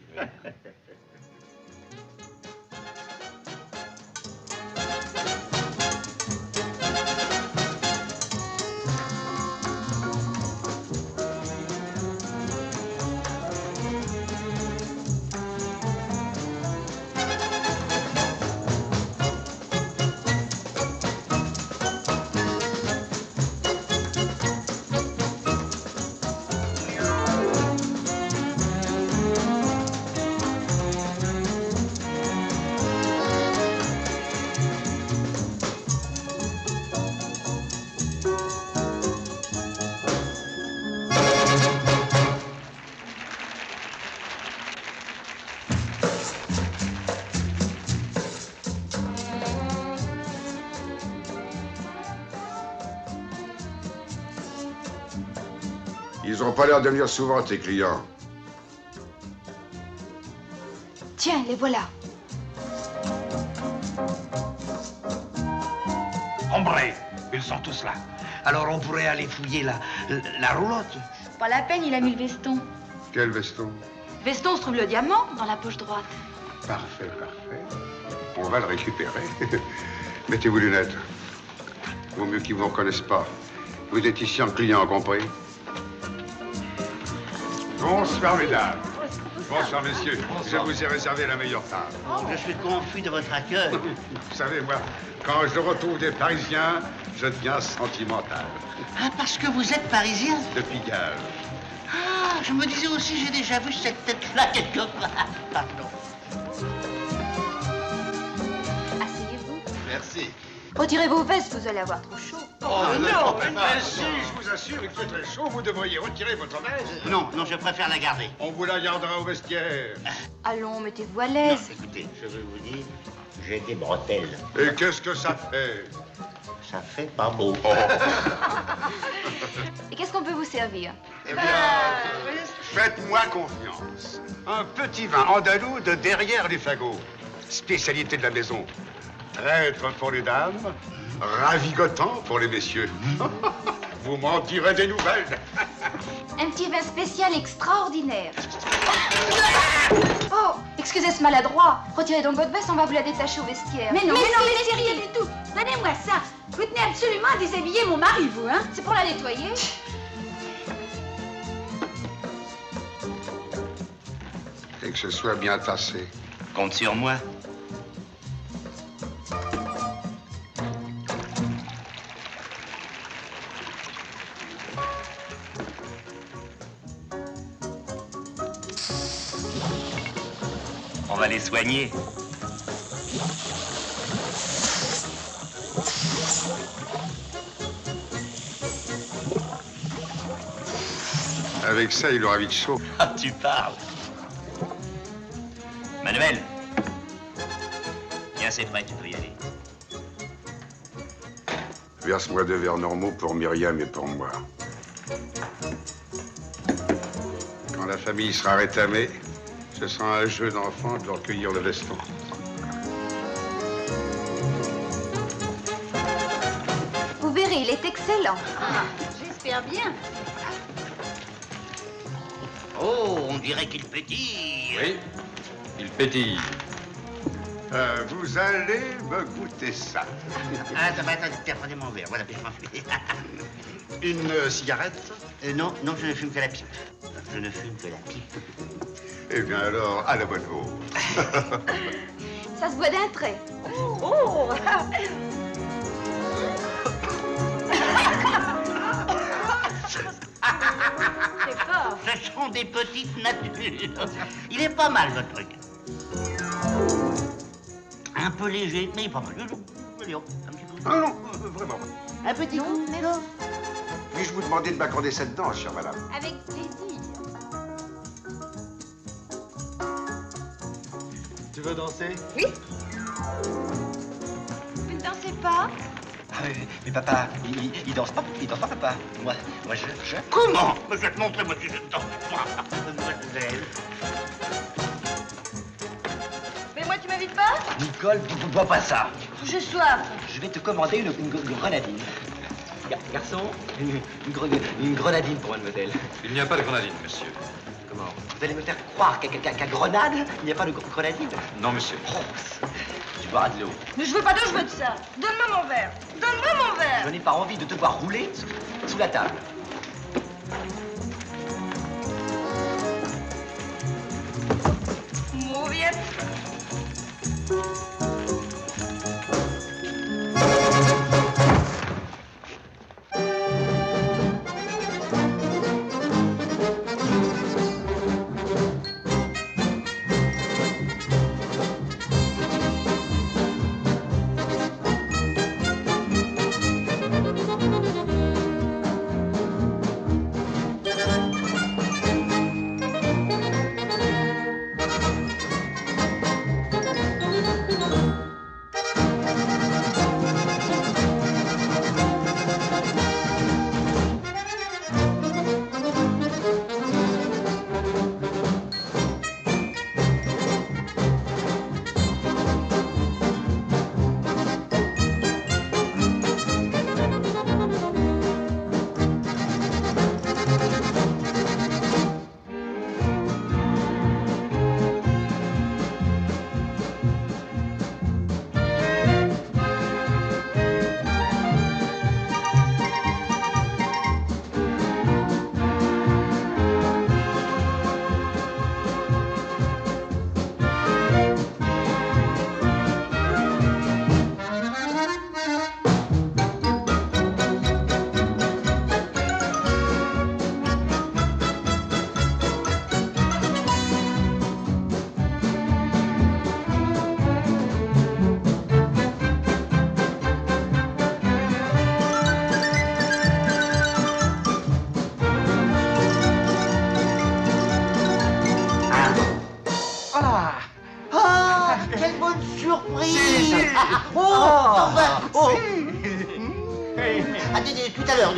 Ils ont pas l'air de venir souvent, tes clients. Tiens, les voilà. Hombre, ils sont tous là. Alors on pourrait aller fouiller la roulotte. Pas la peine, il a mis le veston. Quel veston? Veston se trouve le diamant dans la poche droite. Parfait. On va le récupérer. Mettez vos lunettes. Vaut mieux qu'ils ne vous reconnaissent pas. Vous êtes ici en client, compris? Bonsoir, mesdames. Bonsoir, messieurs. Je vous ai réservé la meilleure table. Je suis confus de votre accueil. Vous savez, moi, quand je retrouve des Parisiens, je deviens sentimental. Ah, parce que vous êtes parisien? De Pigalle. Ah, je me disais aussi, j'ai déjà vu cette tête-là quelque part. Pardon. Asseyez-vous. Merci. Retirez vos vestes, vous allez avoir trop chaud. Oh non, mais si, je vous assure, il fait très chaud, vous devriez retirer votre veste. Non, je préfère la garder. On vous la gardera au vestiaire. Allons, mettez-vous à l'aise. Écoutez, je vais vous dire, j'ai des bretelles. Et qu'est-ce que ça fait? Ça fait pas beau. Oh. Et qu'est-ce qu'on peut vous servir? Eh bien, faites-moi confiance. Un petit vin andalou de derrière les fagots. Spécialité de la maison. Traître pour les dames, ravigotant pour les messieurs. Vous m'en direz des nouvelles. Un petit vin spécial extraordinaire. Oh, excusez reste maladroit. Retirez donc votre veste, on va vous la détacher au vestiaire. Mais non, c'est rien du tout. Donnez-moi ça. Vous tenez absolument à déshabiller mon mari, vous, hein? C'est pour la nettoyer. Et que ce soit bien tassé. Compte sur moi. On va les soigner. Avec ça, il aura vite chaud. Ah, tu parles. Manuel. Viens, c'est prêt, tu peux y aller. Verse-moi 2 verres normaux pour Myriam et pour moi. Quand la famille sera rétamée, ce sera un jeu d'enfant de leur cueillir le veston. Vous verrez, il est excellent. Ah, j'espère bien. Oh, on dirait qu'il pétille. Oui, il pétille. Vous allez me goûter ça. Ah, ça va être... Prenez mon verre, voilà, puis je m'enfuis. Une cigarette? Non, non, je ne fume que la pipe. Je ne fume que la pipe. Eh bien alors, à la bonne eau. Ça se voit d'un trait. Oh! C'est fort. Ce sont des petites natures. Il est pas mal, votre truc. Un peu léger, mais pas mal. Allez, hop, un petit coup. Ah non, vraiment. Un petit coup, mais non. Puis-je vous demander de m'accorder cette danse, chère madame? Avec plaisir. Tu veux danser? Oui. Vous ne dansez pas? Ah, mais papa, il danse pas, papa. Moi, je... Comment? Mais je vais te montrer, moi, si je danse pas. Mademoiselle. Mais moi, tu m'invites pas? Nicole, tu bois pas ça. J'ai soif. Je vais te commander une grenadine. Garçon, une grenadine pour mademoiselle. Il n'y a pas de grenadine, monsieur. Comment? Vous allez me faire croire qu'à grenade, il n'y a pas de grenadine? Non, monsieur. Oh, tu boiras de l'eau. Mais je veux pas d'eau, je veux de ça. Donne-moi mon verre. Donne-moi mon verre. Je n'ai pas envie de te voir rouler sous la table. Mouviette. Attendez, tout à l'heure,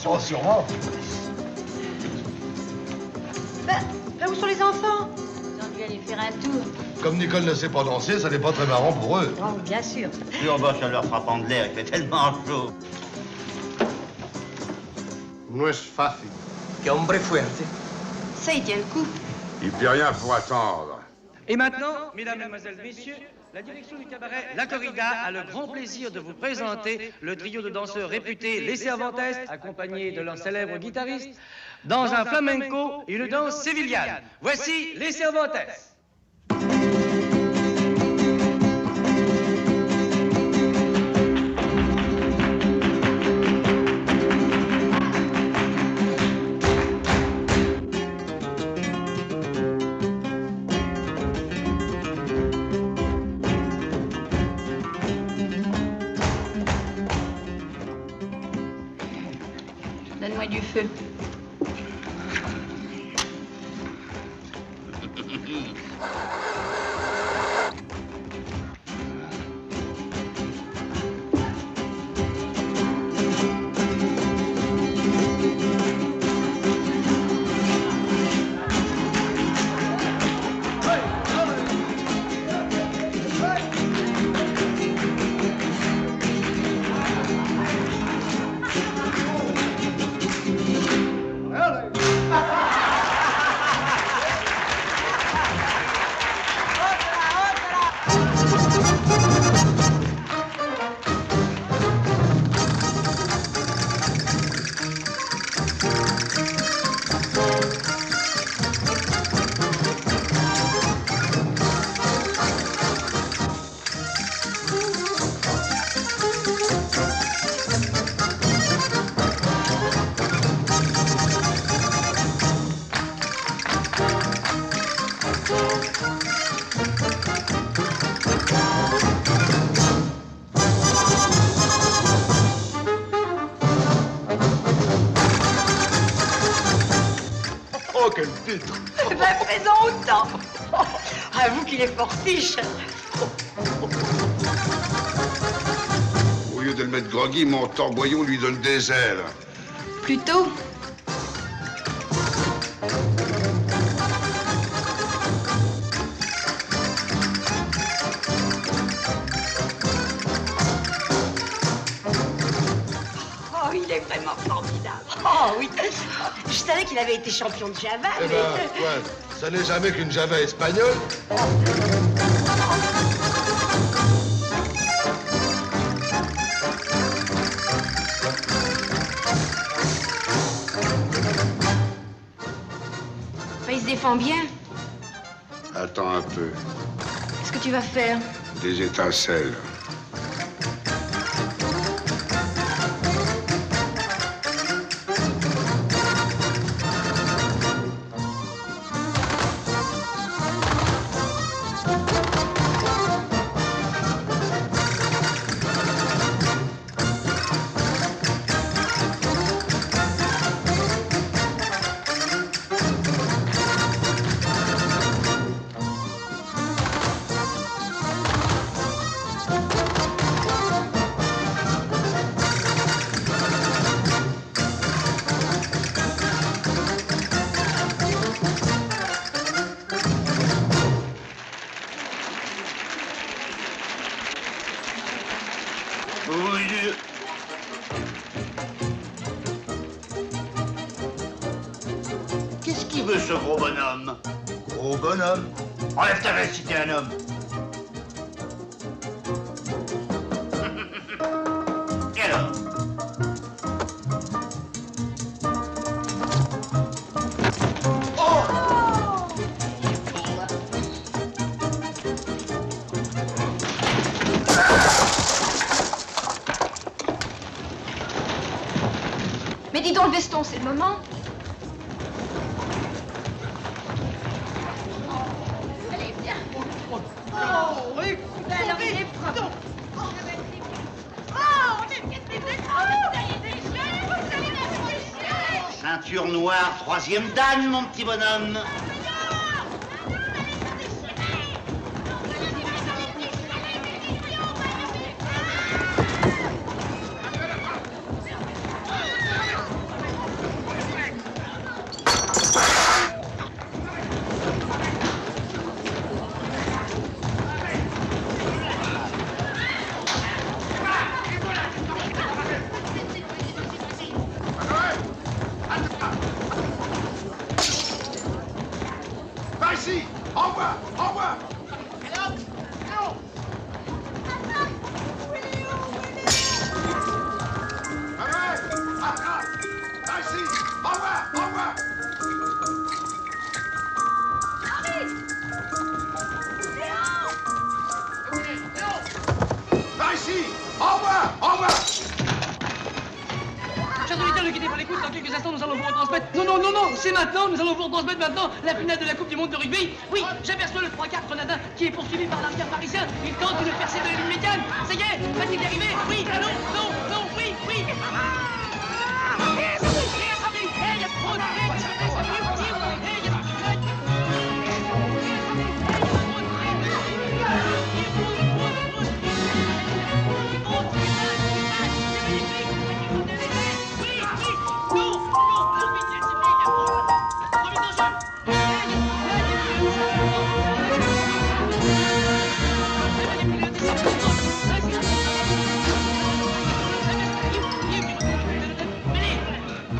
Oh, sûrement. Ben, là où sont les enfants? Ils ont dû aller faire un tour. Comme Nicole ne sait pas danser, ça n'est pas très marrant pour eux. Oh, bien sûr. Puis en bas, ça leur fera prendre l'air, il fait tellement chaud. No es fácil. Que hombre fuerte. Ça, il tient le coup. Il ne peut rien pour attendre. Et maintenant, mesdames, mesdemoiselles, messieurs, la direction du cabaret La Corrida a le grand plaisir de vous présenter le trio de danseurs réputés Les Cervantes, accompagnés de leur célèbre guitariste, dans un flamenco et une danse sévillane. Voici Les Cervantes. Donne-moi du feu. Oh, quel pitre! Ben, présent autant. Avoue qu'il est fort fiche. Au lieu de le mettre groggy, mon torboyon lui donne des ailes. Plutôt. Oh, il est vraiment formidable. Oh oui. Je savais qu'il avait été champion de Java, Eh mais... ben, ouais, ça n'est jamais qu'une Java espagnole. Ben, il se défend bien. Attends un peu. Qu'est-ce que tu vas faire? Des étincelles. Qu'est-ce qu'il veut, ce gros bonhomme? Gros bonhomme? Enlève ta veste si t'es un homme. Et alors? Mais dis donc, le veston, c'est le moment. Allez, viens. Oh, oui. Ben alors, il est propre. Oh, mais qu'est-ce que c'est? Ceinture noire, troisième dan, mon petit bonhomme. Va ici. Envoie. Envoie. Chers auditeurs, ne quittez pas l'écoute, dans quelques instants nous allons vous retransmettre. Non, c'est maintenant, nous allons vous retransmettre maintenant la finale de la Coupe du Monde de rugby. Oui, j'aperçois le 3/4 grenadin qui est poursuivi par l'arrière parisien. Il tente une percée de la ligne médiane. Ça y est, va-t-il y arriver? Oui, non, oui.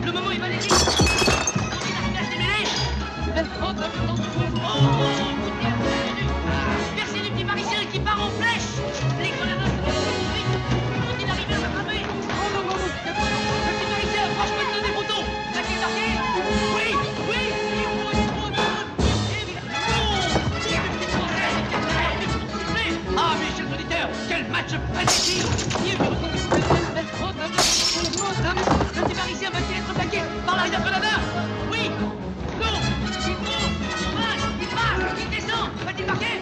Le moment est magnifique. Merci les petits parisiens qui part en flèche. Les grenadins vont-ils arriver à s'attraper? Non. Le petit parisien approche maintenant des poteaux. Va-t-il marquer? Oui. Ah, mes chers auditeurs, quel match magnifique! Le petit parisien va-t-il être plaqué par l'arrière grenadin? Oui. Non. Il passe, il descend. Va-t-il marquer?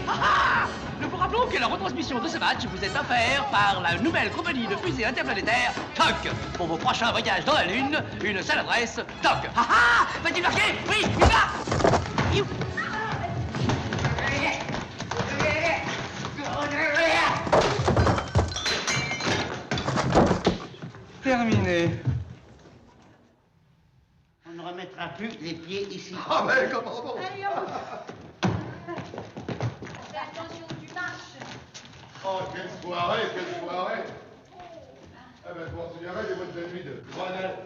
Nous vous rappelons que la retransmission de ce match vous est offerte par la nouvelle compagnie de fusées interplanétaires TOC. Pour vos prochains voyages dans la Lune, une seule adresse, TOC. Va-t-il marquer? Oui, il va. Terminé. On ne remettra plus les pieds ici. Ah, mais comment bon? Allez, hop. Fais attention, tu marches. Oh, quelle soirée. Eh ben, je m'en souviendrai des bonnes nuits de Grenelle.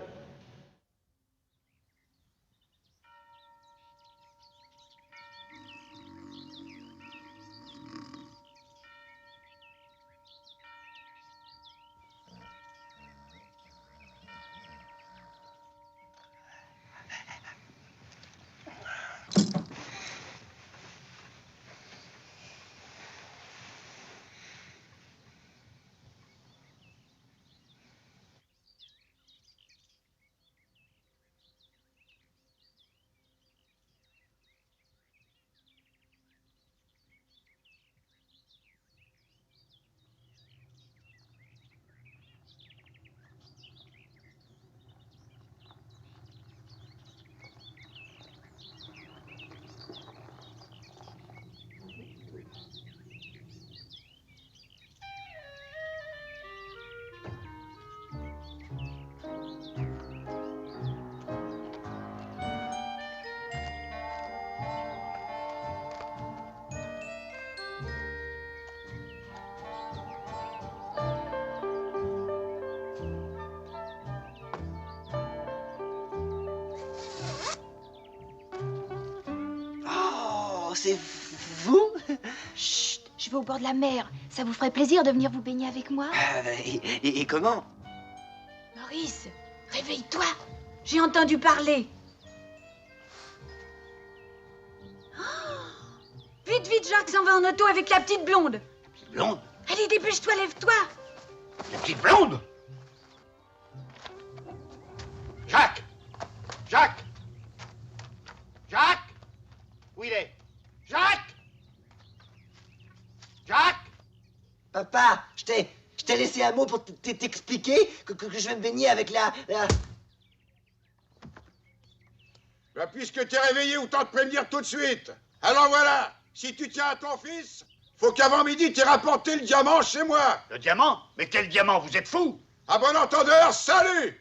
C'est vous? Chut, je vais au bord de la mer. Ça vous ferait plaisir de venir vous baigner avec moi? Et comment? Maurice, réveille-toi. J'ai entendu parler. Vite, Jacques s'en va en auto avec la petite blonde. Blonde? Allez, dépêche-toi, lève-toi. La petite blonde? Jacques! Où il est? Jacques! Papa, je t'ai laissé un mot pour t'expliquer que je vais me baigner avec la... Bah, puisque t'es réveillé, autant te prévenir tout de suite. Alors voilà, si tu tiens à ton fils, faut qu'avant midi t'aies rapporté le diamant chez moi. Le diamant? Mais quel diamant? Vous êtes fou? À bon entendeur, salut!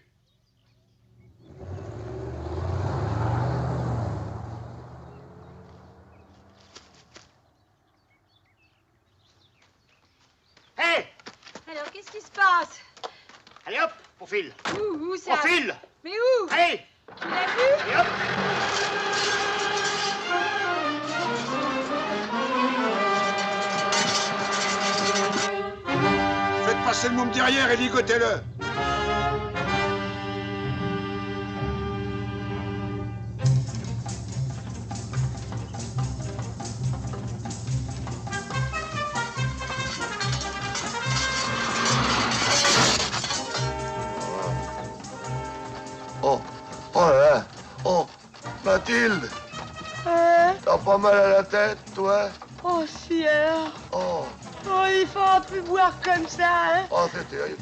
Hé! Alors, qu'est-ce qui se passe? Allez hop, on file. Où ça? On file. Mais où? Allez! Tu l'as vu? Allez hop! Passez le môme derrière et ligotez-le. Oh, oh là là. Oh, Mathilde. T'as pas mal à la tête, toi? Oh, Pierre. Oh. Oh, il faut plus boire comme ça, hein? Oh, c'est terrible.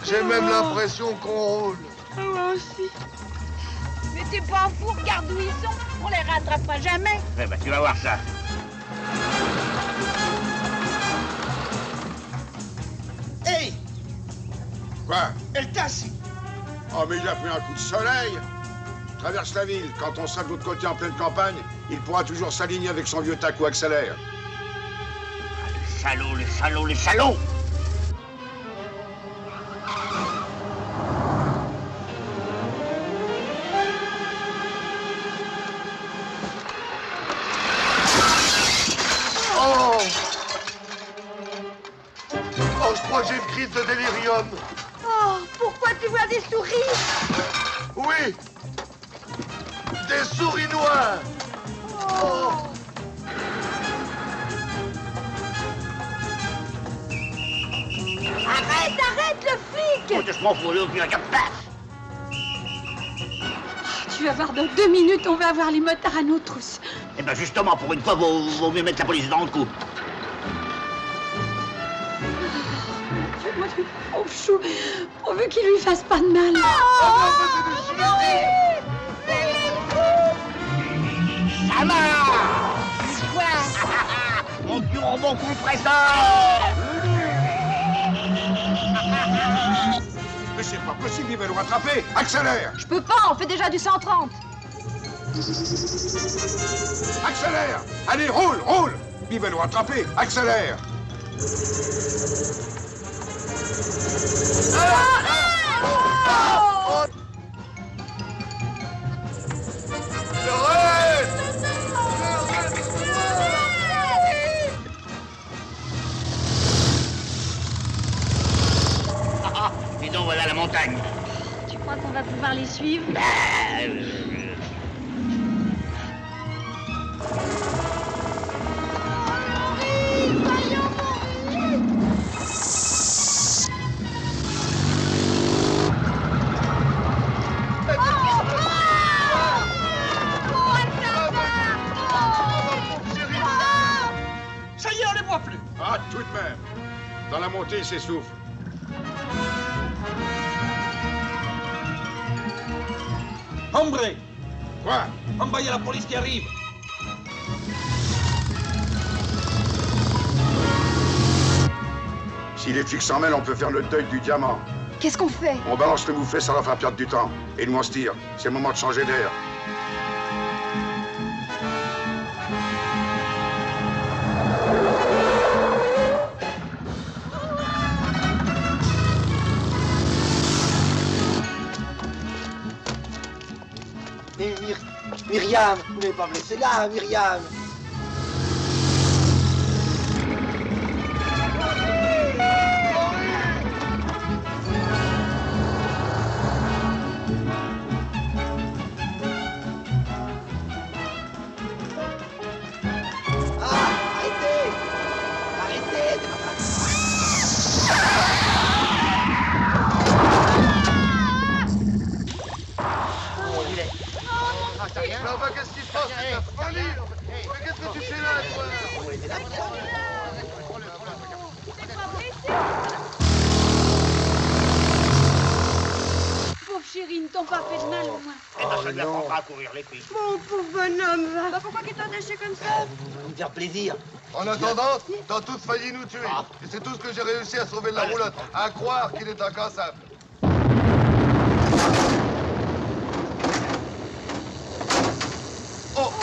J'ai même l'impression qu'on roule. Ah, moi aussi. Mais t'es pas fou, regarde où ils sont. On les rattrapera jamais. Eh ben, tu vas voir ça. Hey! Quoi? Elle casse! Oh, mais il a pris un coup de soleil. Traverse la ville. Quand on sera de l'autre côté en pleine campagne, il pourra toujours s'aligner avec son vieux taco accélère. Les salauds, les salauds, les salauds! Oh! Oh, je crois que j'ai une crise de délirium. Oh, pourquoi tu vois des souris? Oui! Des souris noires! Oh! Arrête, arrête, le flic! Je m'en fous, le plus Tu vas voir, dans 2 minutes, on va avoir les motards à nos trousses. Eh ben justement, pour une fois, vaut mieux mettre la police dans le coup. Moi, le pauvre chou, pourvu qu'il lui fasse pas de mal. Ça marche! Mon turbon compresseur! Mais c'est pas possible, il va nous rattraper. Accélère! Je peux pas, on fait déjà du 130. Accélère! Allez, roule, roule! Il va nous rattraper. Accélère! Dis donc, voilà la montagne. Tu crois qu'on va pouvoir les suivre? Ça y est, on les voit plus. Ah, tout de même. Dans la montée, il s'essouffle. Hombre! Quoi? Hombre, il y a la police qui arrive! Si les flics s'en mêlent, on peut faire le deuil du diamant. Qu'est-ce qu'on fait? On balance le bouffet, ça va faire perdre du temps. Et nous, on se tire. C'est le moment de changer d'air. Mais Myriam, vous n'allez pas me laisser là, Myriam. Mais enfin, qu'est-ce qui se passe? C'est la folie! Mais qu'est-ce que tu fais là, toi? Pauvre chérie, ne t'ont pas fait de mal au moins. Eh ben, ça lui apprendra à courir les filles. Mon pauvre bonhomme, va. Bah, pourquoi qu'il t'a déché comme ça? Vous me faire plaisir. En attendant, t'as tous failli nous tuer. Et c'est tout ce que j'ai réussi à sauver de la roulotte. À croire qu'il est incassable. Oh!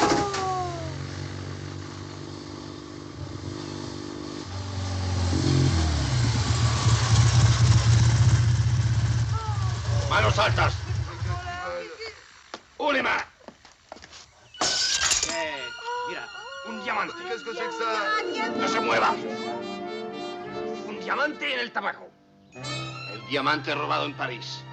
Manos altas! ¡Oh, les mains! Mira, un diamante. Qu'est-ce que c'est que ça? No se mueva. Un diamante en el tabaco. El diamante robado en París.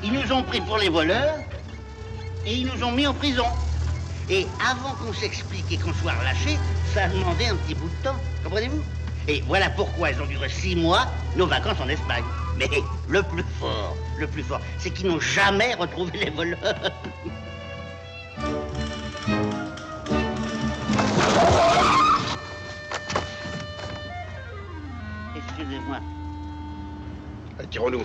Ils nous ont pris pour les voleurs et ils nous ont mis en prison. Et avant qu'on s'explique et qu'on soit relâchés, ça a demandé un petit bout de temps, comprenez-vous? Et voilà pourquoi elles ont duré 6 mois, nos vacances en Espagne. Mais le plus fort, c'est qu'ils n'ont jamais retrouvé les voleurs. Excusez-moi. Tirons-nous.